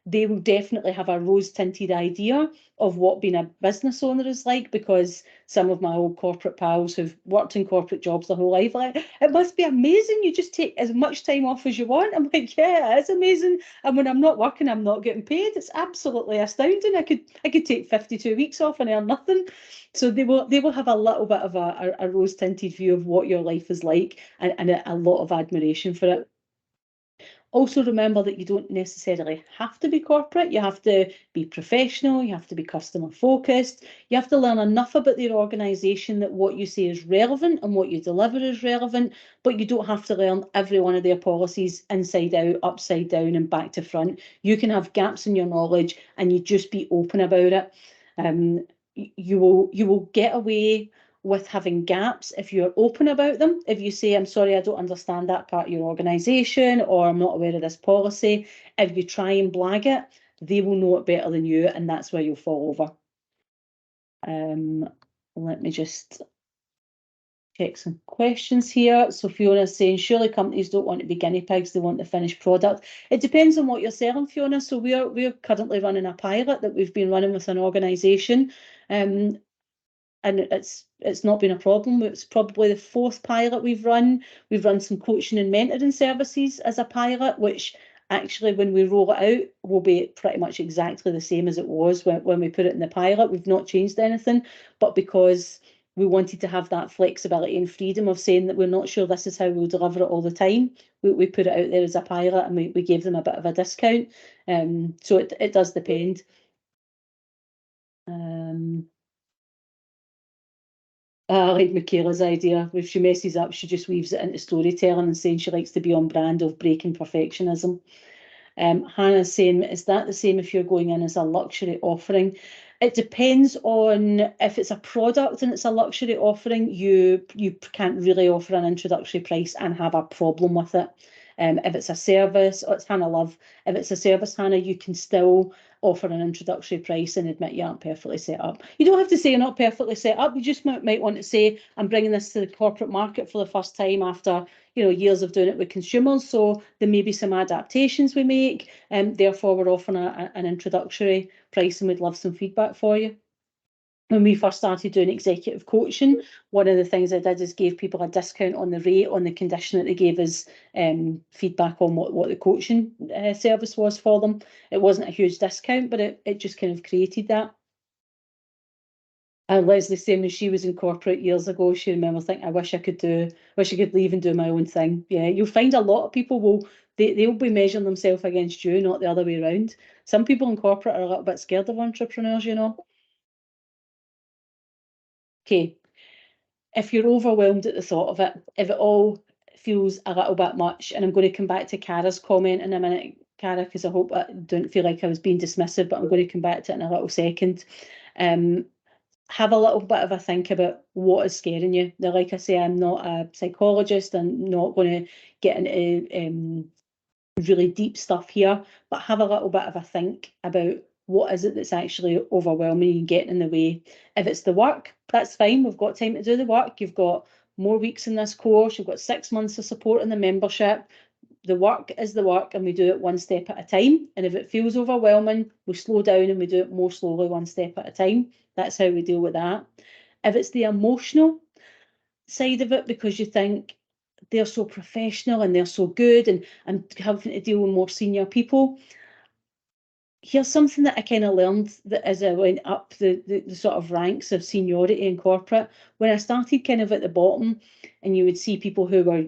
they will definitely have a rose-tinted idea of what being a business owner is like, because some of my old corporate pals who've worked in corporate jobs their whole life are like, it must be amazing, you just take as much time off as you want. I'm like, yeah, it's amazing. And when I'm not working, I'm not getting paid. It's absolutely astounding. I could take 52 weeks off and earn nothing. So they will have a little bit of a rose-tinted view of what your life is like, and a lot of admiration for it. Also remember that you don't necessarily have to be corporate. You have to be professional, you have to be customer focused, you have to learn enough about their organisation that what you say is relevant and what you deliver is relevant, but you don't have to learn every one of their policies inside out, upside down and back to front. You can have gaps in your knowledge and you just be open about it. You will get away with having gaps if you're open about them. If you say, I'm sorry, I don't understand that part of your organisation, or I'm not aware of this policy, if you try and blag it, they will know it better than you, and that's where you'll fall over. Let me just check some questions here. So Fiona's saying, surely companies don't want to be guinea pigs, they want the finished product. It depends on what you're selling, Fiona. So we're currently running a pilot that we've been running with an organisation. And it's not been a problem. It's probably the 4th pilot we've run. We've run some coaching and mentoring services as a pilot, which actually when we roll it out will be pretty much exactly the same as it was when we put it in the pilot. We've not changed anything, but because we wanted to have that flexibility and freedom of saying that we're not sure this is how we'll deliver it all the time, we put it out there as a pilot, and we gave them a bit of a discount. So it does depend. I like Michaela's idea. If she messes up, she just weaves it into storytelling and saying she likes to be on brand of breaking perfectionism. Hannah's saying, is that the same if you're going in as a luxury offering? It depends on if it's a product and it's a luxury offering, you can't really offer an introductory price and have a problem with it. If it's a service, it's Hannah Love. If it's a service, Hannah, you can still offer an introductory price and admit you aren't perfectly set up. You don't have to say you're not perfectly set up. You just might want to say, I'm bringing this to the corporate market for the first time after years of doing it with consumers. So there may be some adaptations we make, and therefore we're offering an introductory price, and we'd love some feedback for you. When we first started doing executive coaching, one of the things I did is gave people a discount on the rate on the condition that they gave us feedback on what the coaching service was for them. It wasn't a huge discount, but it just kind of created that. And Leslie saying when she was in corporate years ago, she remember thinking, I wish I could leave and do my own thing. Yeah, you'll find a lot of people they'll be measuring themselves against you, not the other way around. Some people in corporate are a little bit scared of entrepreneurs, Okay, if you're overwhelmed at the thought of it, if it all feels a little bit much, and I'm going to come back to Cara's comment in a minute, Cara, because I hope I don't feel like I was being dismissive, but I'm going to come back to it in a little second. Have a little bit of a think about what is scaring you. Now, like I say, I'm not a psychologist. I'm not going to get into really deep stuff here, but have a little bit of a think about what is it that's actually overwhelming you and getting in the way. If it's the work, that's fine. We've got time to do the work. You've got more weeks in this course. You've got 6 months of support in the membership. The work is the work, and we do it one step at a time. And if it feels overwhelming, we slow down and we do it more slowly, one step at a time. That's how we deal with that. If it's the emotional side of it, because you think they're so professional and they're so good, and I'm having to deal with more senior people, here's something that I kind of learned that as I went up the sort of ranks of seniority in corporate. When I started kind of at the bottom, and you would see people who were,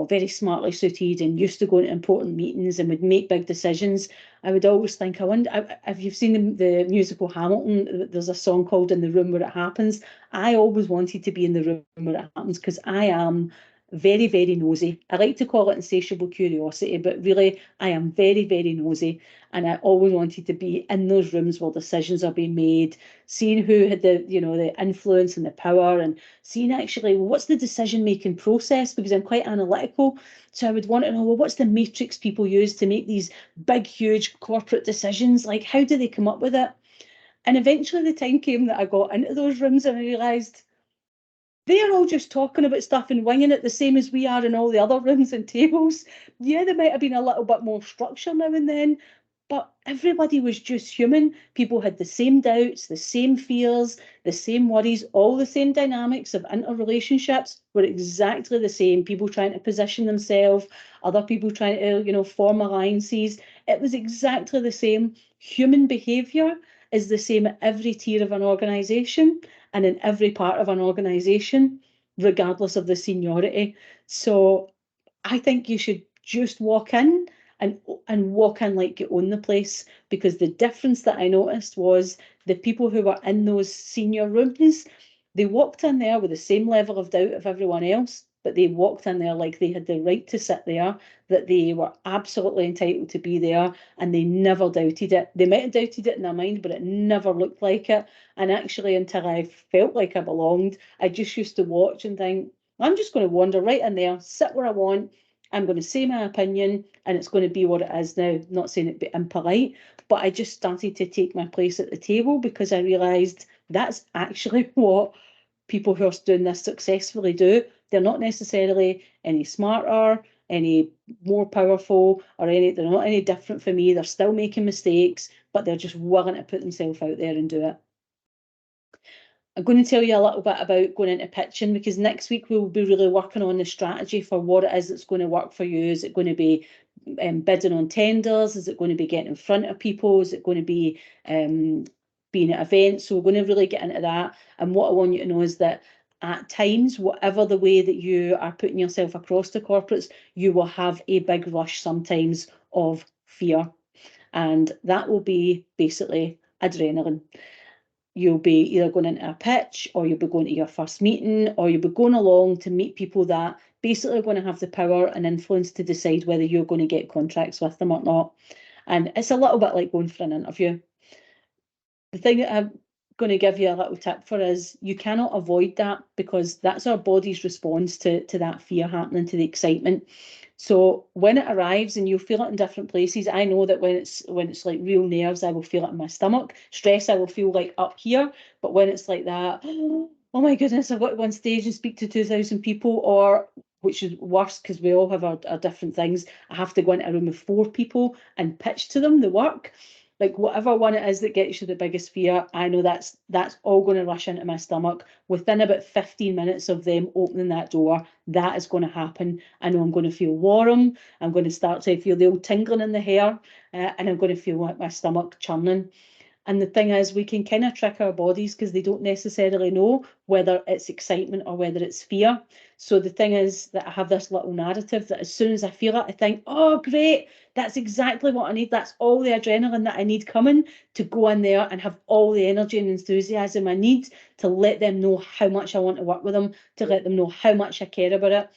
very smartly suited and used to going to important meetings and would make big decisions, I would always think, I wonder, if you've seen the musical Hamilton, there's a song called In the Room Where It Happens. I always wanted to be in the room where it happens, because I am very, very nosy. I like to call it insatiable curiosity, but really I am very, very nosy. And I always wanted to be in those rooms where decisions are being made, seeing who had the influence and the power, and seeing actually what's the decision-making process, because I'm quite analytical. So I would want to know, well, what's the matrix people use to make these big, huge corporate decisions? Like, how do they come up with it? And eventually the time came that I got into those rooms and I realised they're all just talking about stuff and winging it the same as we are in all the other rooms and tables. Yeah, there might have been a little bit more structure now and then, but everybody was just human. People had the same doubts, the same fears, the same worries, all the same dynamics of interrelationships were exactly the same. People trying to position themselves, other people trying to, form alliances. It was exactly the same. Human behaviour is the same at every tier of an organisation and in every part of an organisation, regardless of the seniority. So I think you should just walk in and walk in like you own the place, because the difference that I noticed was the people who were in those senior rooms, they walked in there with the same level of doubt of everyone else, but they walked in there like they had the right to sit there, that they were absolutely entitled to be there, and they never doubted it. They might have doubted it in their mind, but it never looked like it. And actually, until I felt like I belonged, I just used to watch and think, I'm just going to wander right in there, sit where I want. I'm going to say my opinion, and it's going to be what it is now. Not saying it be impolite, but I just started to take my place at the table, because I realised that's actually what people who are doing this successfully do. They're not necessarily any smarter, any more powerful, or they're not any different from me. They're still making mistakes, but they're just willing to put themselves out there and do it. I'm going to tell you a little bit about going into pitching, because next week we'll be really working on the strategy for what it is that's going to work for you. Is it going to be bidding on tenders? Is it going to be getting in front of people? Is it going to be being at events? So we're going to really get into that. And what I want you to know is that at times, whatever the way that you are putting yourself across to corporates, you will have a big rush sometimes of fear. And that will be basically adrenaline. You'll be either going into a pitch, or you'll be going to your first meeting, or you'll be going along to meet people that basically are going to have the power and influence to decide whether you're going to get contracts with them or not. And it's a little bit like going for an interview. The thing that I'm going to give you a little tip for is you cannot avoid that, because that's our body's response to that fear happening, to the excitement. So when it arrives, and you'll feel it in different places. I know that when it's like real nerves, I will feel it in my stomach. Stress, I will feel like up here. But when it's like that, oh my goodness, I've got to go on stage and speak to 2,000 people, or which is worse because we all have our different things. I have to go into a room with 4 people and pitch to them the work. Like whatever one it is that gets you the biggest fear, I know that's all going to rush into my stomach. Within about 15 minutes of them opening that door, that is going to happen. I know I'm going to feel warm. I'm going to start to feel the old tingling in the hair, and I'm going to feel like my stomach churning. And the thing is, we can kind of trick our bodies, because they don't necessarily know whether it's excitement or whether it's fear. So the thing is that I have this little narrative that as soon as I feel it, I think, oh, great, that's exactly what I need. That's all the adrenaline that I need coming to go in there and have all the energy and enthusiasm I need to let them know how much I want to work with them, to let them know how much I care about it.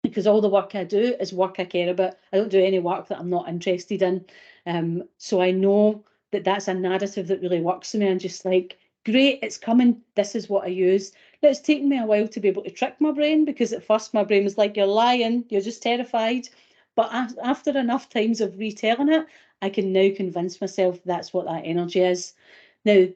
because all the work I do is work I care about. I don't do any work that I'm not interested in. So I know that that's a narrative that really works for me. I'm just like, great, it's coming. This is what I use. Now, it's taken me a while to be able to trick my brain, because at first my brain was like, you're lying, you're just terrified. But after enough times of retelling it, I can now convince myself that's what that energy is. Now,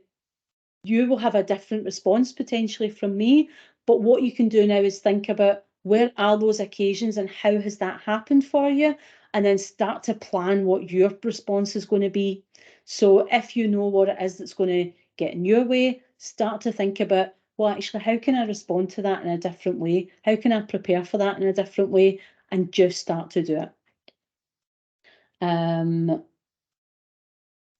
you will have a different response potentially from me, but what you can do now is think about, where are those occasions and how has that happened for you? And then start to plan what your response is going to be. So if you know what it is that's going to get in your way, start to think about, well, actually, how can I respond to that in a different way? How can I prepare for that in a different way? And just start to do it.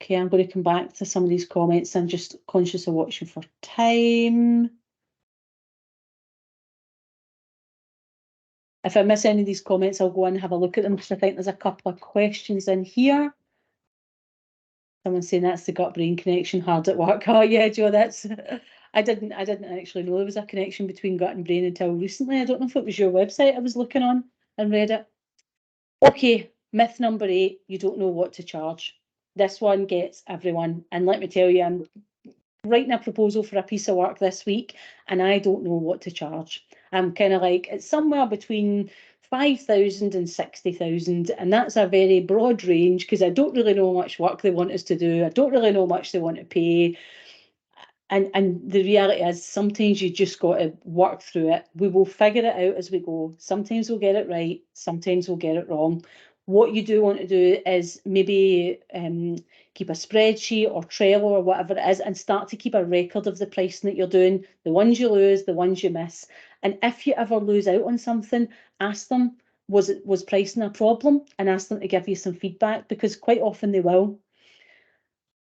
Okay, I'm going to come back to some of these comments. I'm just conscious of watching for time. If I miss any of these comments, I'll go and have a look at them, because I think there's a couple of questions in here. Someone's saying that's the gut brain connection, hard at work. Oh yeah, Joe, that's I didn't actually know there was a connection between gut and brain until recently. I don't know if it was your website I was looking on and read it. Okay, myth number 8, you don't know what to charge. This one gets everyone. And let me tell you, I'm writing a proposal for a piece of work this week and I don't know what to charge. I'm kind of like, it's somewhere between 5,000 and 60,000, and that's a very broad range, because I don't really know how much work they want us to do. I don't really know how much they want to pay. And the reality is, sometimes you just got to work through it. We will figure it out as we go. Sometimes we'll get it right, sometimes we'll get it wrong. What you do want to do is maybe keep a spreadsheet or Trello or whatever it is, and start to keep a record of the pricing that you're doing, the ones you lose, the ones you miss. And if you ever lose out on something, ask them, was pricing a problem? And ask them to give you some feedback, because quite often they will.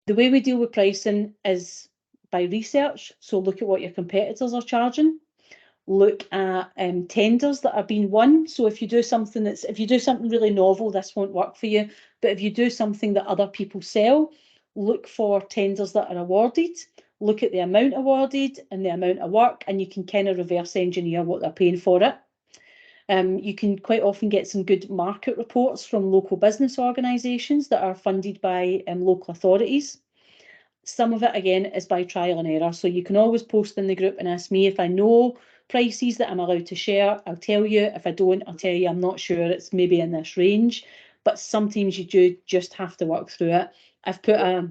The way we deal with pricing is by research. So look at what your competitors are charging. Look at tenders that are being won. So if you do something really novel, this won't work for you. But if you do something that other people sell, look for tenders that are awarded. Look at the amount awarded and the amount of work, and you can kind of reverse engineer what they're paying for it. You can quite often get some good market reports from local business organisations that are funded by local authorities. Some of it, again, is by trial and error. So you can always post in the group and ask me if I know prices that I'm allowed to share. I'll tell you. If I don't, I'll tell you I'm not sure. It's maybe in this range. But sometimes you do just have to work through it. I've put a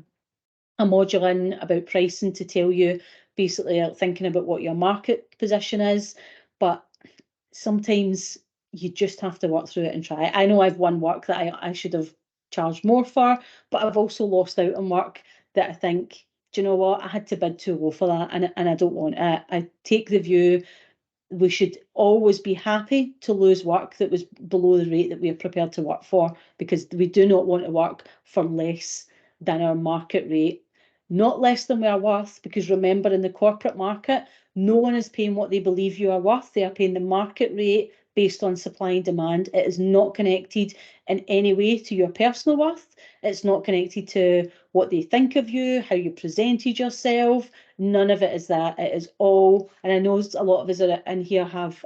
module in about pricing to tell you, basically thinking about what your market position is. But sometimes you just have to work through it and try. I know I've won work that I should have charged more for, but I've also lost out on work that I think, do you know what, I had to bid too low for that, and I don't want it. I take the view we should always be happy to lose work that was below the rate that we are prepared to work for, because we do not want to work for less than our market rate. Not less than we are worth, because remember, in the corporate market, no one is paying what they believe you are worth. They are paying the market rate based on supply and demand. It is not connected in any way to your personal worth. It's not connected to what they think of you, how you presented yourself. None of it is that. It is all, and I know a lot of us are in here have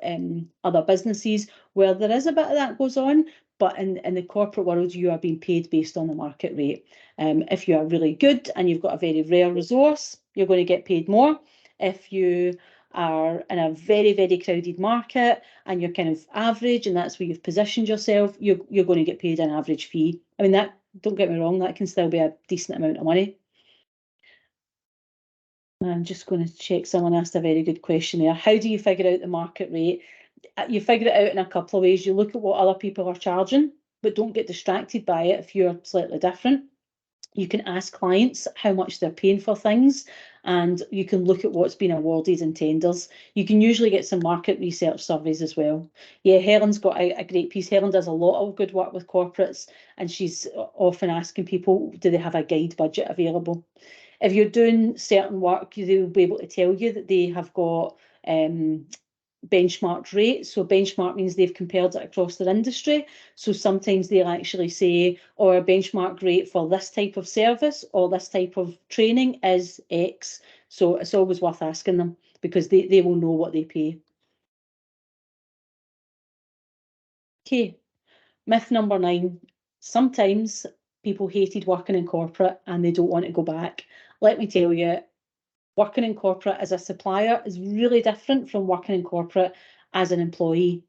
other businesses where there is a bit of that goes on, but in the corporate world, you are being paid based on the market rate. If you are really good and you've got a very rare resource, you're going to get paid more. If you are in a very, very crowded market and you're kind of average and that's where you've positioned yourself, you're going to get paid an average fee. I mean, that, don't get me wrong, that can still be a decent amount of money. I'm just going to check, someone asked a very good question there. How do you figure out the market rate? You figure it out in a couple of ways. You look at what other people are charging, but don't get distracted by it if you're slightly different. You can ask clients how much they're paying for things, and you can look at what's been awarded in tenders. You can usually get some market research surveys as well. Yeah, Helen's got a great piece. Helen does a lot of good work with corporates, and she's often asking people, do they have a guide budget available? If you're doing certain work, they'll be able to tell you that they have got benchmarked rates. So benchmark means they've compared it across their industry. So sometimes they'll actually say, or a benchmark rate for this type of service or this type of training is X. So it's always worth asking them, because they will know what they pay. Okay, myth number 9. Sometimes people hated working in corporate and they don't want to go back. Let me tell you, working in corporate as a supplier is really different from working in corporate as an employee.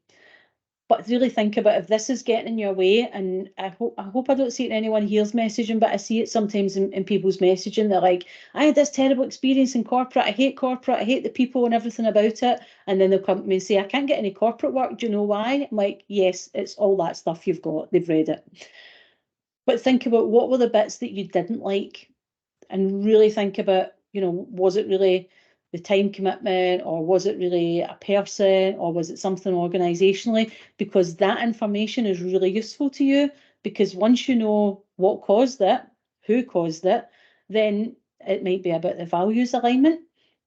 But really think about if this is getting in your way, and I hope I don't see it in anyone here's messaging, but I see it sometimes in people's messaging. They're like, I had this terrible experience in corporate. I hate corporate. I hate the people and everything about it. And then they'll come to me and say, I can't get any corporate work. Do you know why? I'm like, yes, it's all that stuff you've got. They've read it. But think about what were the bits that you didn't like, and really think about, was it really the time commitment, or was it really a person, or was it something organisationally? Because that information is really useful to you, because once you know what caused it, who caused it, then it might be about the values alignment.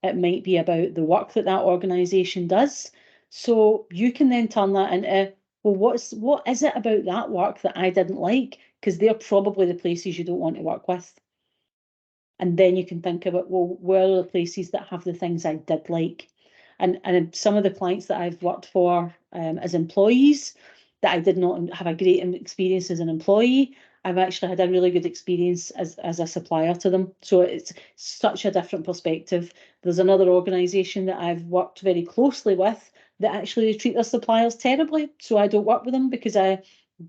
It might be about the work that that organisation does. So you can then turn that into, well, what is it about that work that I didn't like? Because they're probably the places you don't want to work with. And then you can think about, well, where are the places that have the things I did like? And some of the clients that I've worked for as employees that I did not have a great experience as an employee, I've actually had a really good experience as a supplier to them. So it's such a different perspective. There's another organisation that I've worked very closely with that actually treat their suppliers terribly. So I don't work with them because I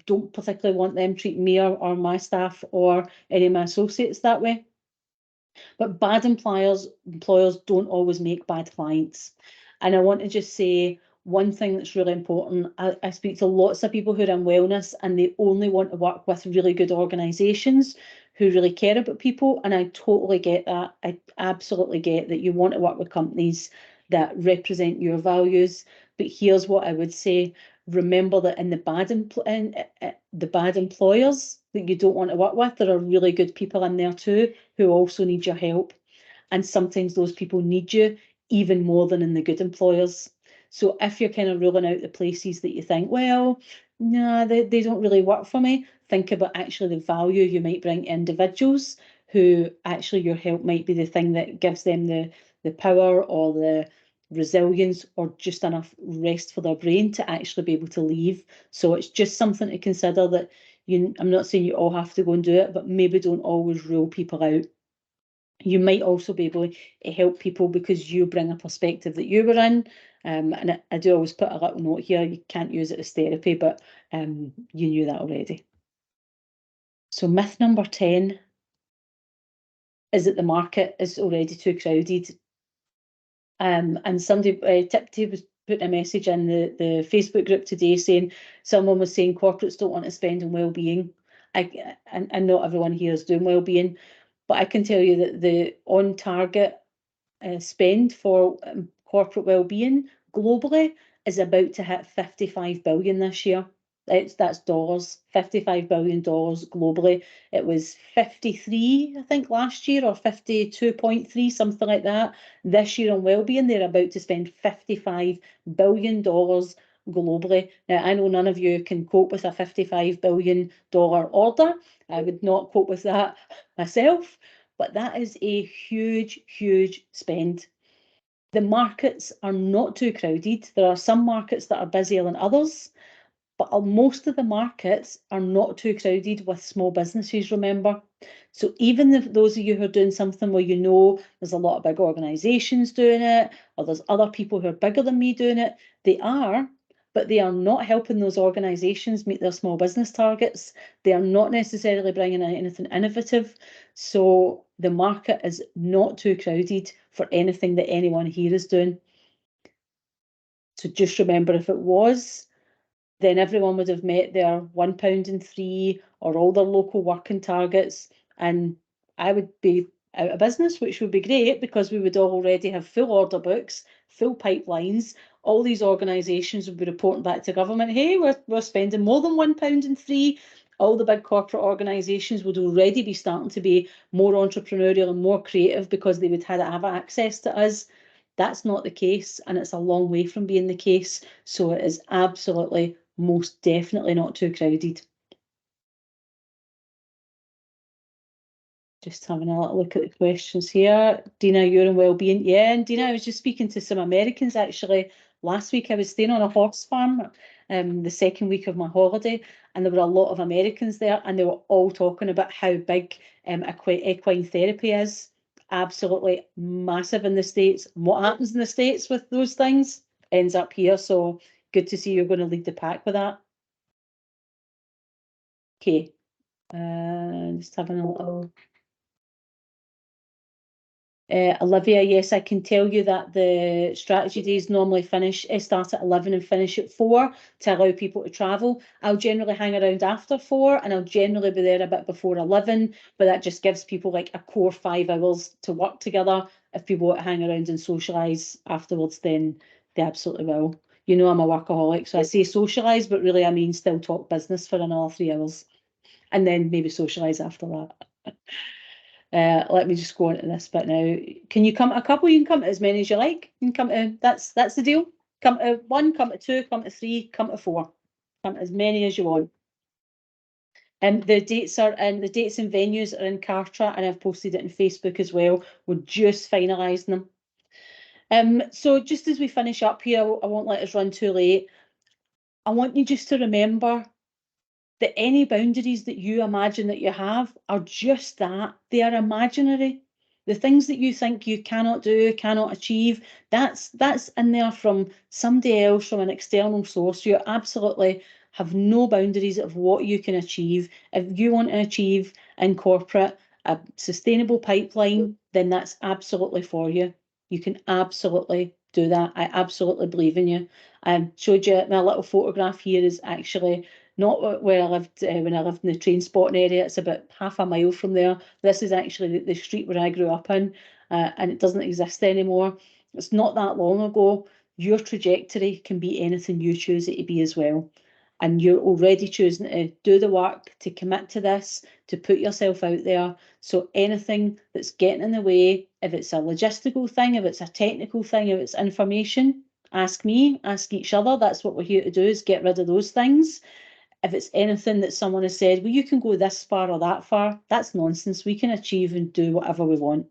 don't particularly want them treating me or my staff or any of my associates that way. But bad employers don't always make bad clients. And I want to just say one thing that's really important. I speak to lots of people who are in wellness and they only want to work with really good organisations who really care about people. And I totally get that. I absolutely get that you want to work with companies that represent your values. But here's what I would say. Remember that in the bad employers that you don't want to work with, there are really good people in there too who also need your help. And sometimes those people need you even more than in the good employers. So if you're kind of ruling out the places that you think, well, no, they don't really work for me, think about actually the value you might bring to individuals who actually your help might be the thing that gives them the power or the resilience or just enough rest for their brain to actually be able to leave. So it's just something to consider that I'm not saying you all have to go and do it, but maybe don't always rule people out. You might also be able to help people because you bring a perspective that you were in. And I do always put a little note here, you can't use it as therapy, but you knew that already. So myth number 10 is that the market is already too crowded. And somebody, Tipsy was putting a message in the Facebook group today saying, someone was saying corporates don't want to spend on well-being. And not everyone here is doing well-being, but I can tell you that the on-target spend for corporate well-being globally is about to hit 55 billion this year. That's dollars, $55 billion globally. It was 53, I think, last year, or 52.3, something like that. This year on wellbeing, they're about to spend $55 billion globally. Now, I know none of you can cope with a $55 billion order. I would not cope with that myself, but that is a huge, huge spend. The markets are not too crowded. There are some markets that are busier than others, but most of the markets are not too crowded with small businesses, remember. So even if those of you who are doing something where you know there's a lot of big organisations doing it, or there's other people who are bigger than me doing it, but they are not helping those organisations meet their small business targets. They are not necessarily bringing in anything innovative. So the market is not too crowded for anything that anyone here is doing. So just remember, if it was, then everyone would have met their £1.03 or all their local working targets, and I would be out of business, which would be great because we would already have full order books, full pipelines. All these organisations would be reporting back to government, hey, we're spending more than £1.03. All the big corporate organisations would already be starting to be more entrepreneurial and more creative because they would have access to us. That's not the case, and it's a long way from being the case. So it is absolutely, most definitely not too crowded. Just having a little look at the questions here. Dina, you're in wellbeing. Yeah, and Dina, I was just speaking to some Americans actually last week. I was staying on a horse farm the second week of my holiday, and there were a lot of Americans there, and they were all talking about how big equine therapy is. Absolutely massive in the States. And what happens in the States with those things ends up here. So good to see you're going to lead the pack with that. Okay. Just having a little. Olivia, yes, I can tell you that the strategy days normally start at 11 and finish at 4 to allow people to travel. I'll generally hang around after 4 and I'll generally be there a bit before 11, but that just gives people like a core 5 hours to work together. If people want to hang around and socialise afterwards, then they absolutely will. You know, I'm a workaholic, so I say socialise, but really I mean still talk business for another 3 hours and then maybe socialise after that. Let me just go on to this bit now. Can you come to a couple? You can come to as many as you like. You can come to, that's the deal. Come to 1, come to 2, come to 3, come to 4. Come to as many as you want. And the dates and venues are in Kartra, and I've posted it on Facebook as well. We're just finalising them. So just as we finish up here, I won't let us run too late. I want you just to remember that any boundaries that you imagine that you have are just that. They are imaginary. The things that you think you cannot do, cannot achieve, that's in there from somebody else, from an external source. You absolutely have no boundaries of what you can achieve. If you want to achieve in corporate a sustainable pipeline, then that's absolutely for you. You can absolutely do that. I absolutely believe in you. I showed you my little photograph here is actually not where I lived when I lived in the train spotting area. It's about half a mile from there. This is actually the street where I grew up in, and it doesn't exist anymore. It's not that long ago. Your trajectory can be anything you choose it to be as well. And you're already choosing to do the work, to commit to this, to put yourself out there. So anything that's getting in the way, if it's a logistical thing, if it's a technical thing, if it's information, ask me, ask each other. That's what we're here to do, is get rid of those things. If it's anything that someone has said, well, you can go this far or that far, that's nonsense. We can achieve and do whatever we want.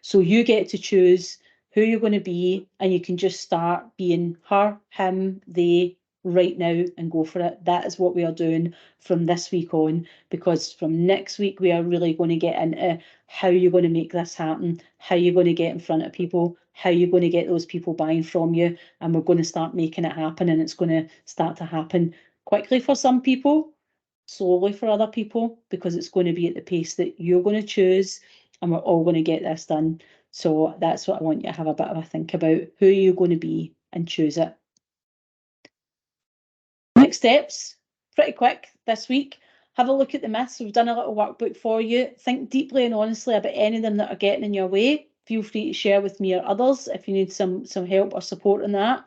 So you get to choose who you're going to be, and you can just start being her, him, they right now and go for it. That is what we are doing from this week on, because from next week we are really going to get into how you're going to make this happen, how you're going to get in front of people, how you're going to get those people buying from you, and we're going to start making it happen, and it's going to start to happen quickly for some people, slowly for other people, because it's going to be at the pace that you're going to choose, and we're all going to get this done. So that's what I want you to have a bit of a think about. Who are you going to be, and choose it. Next steps, pretty quick this week. Have a look at the myths. We've done a little workbook for you. Think deeply and honestly about any of them that are getting in your way. Feel free to share with me or others if you need some help or support in that.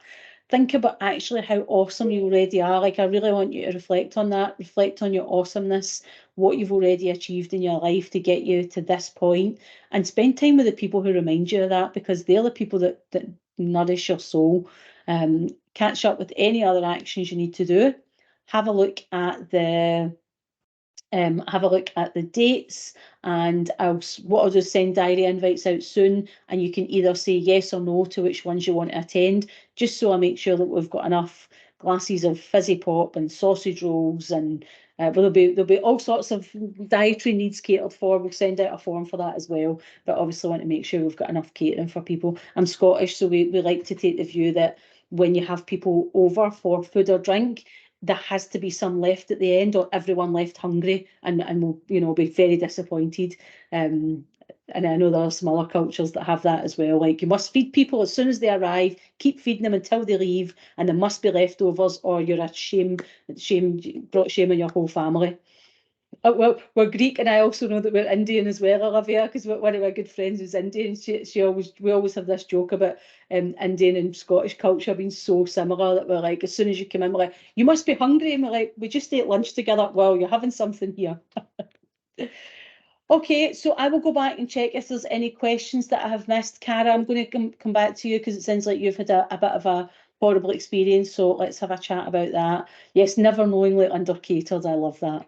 Think about actually how awesome you already are. Like, I really want you to reflect on that. Reflect on your awesomeness, what you've already achieved in your life to get you to this point, and spend time with the people who remind you of that, because they're the people that nourish your soul. Catch up with any other actions you need to do. Have a look at the dates, and what I'll do is send diary invites out soon, and you can either say yes or no to which ones you want to attend, just so I make sure that we've got enough glasses of fizzy pop and sausage rolls, and there'll be all sorts of dietary needs catered for. We'll send out a form for that as well, but obviously want to make sure we've got enough catering for people. I'm Scottish, so we like to take the view that when you have people over for food or drink, there has to be some left at the end, or everyone left hungry, and will be very disappointed. And I know there are some other cultures that have that as well. Like, you must feed people as soon as they arrive, keep feeding them until they leave, and there must be leftovers, or you're a brought shame on your whole family. Well, we're Greek, and I also know that we're Indian as well, Olivia, because one of my good friends is Indian. We always have this joke about Indian and Scottish culture being so similar, that we're like, as soon as you come in, we're like, you must be hungry, and we're like, we just ate lunch together. Well, you're having something here. Okay, so I will go back and check if there's any questions that I have missed. Cara, I'm going to come back to you, because it sounds like you've had a bit of a horrible experience, so let's have a chat about that. Yes, never knowingly under-catered. I love that.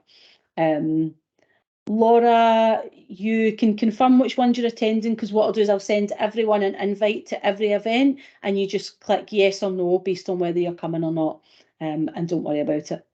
Laura, you can confirm which ones you're attending, because what I'll do is I'll send everyone an invite to every event, and you just click yes or no based on whether you're coming or not. and don't worry about it.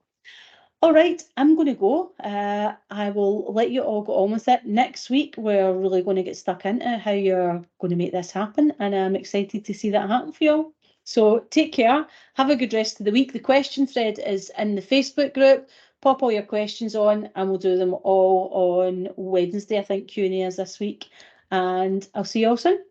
All right, I'm going to go. I will let you all go on with it. Next week, we're really going to get stuck into how you're going to make this happen, and I'm excited to see that happen for you all. So take care. Have a good rest of the week. The question thread is in the Facebook group. Pop all your questions on, and we'll do them all on Wednesday. I think Q&A is this week, and I'll see you all soon.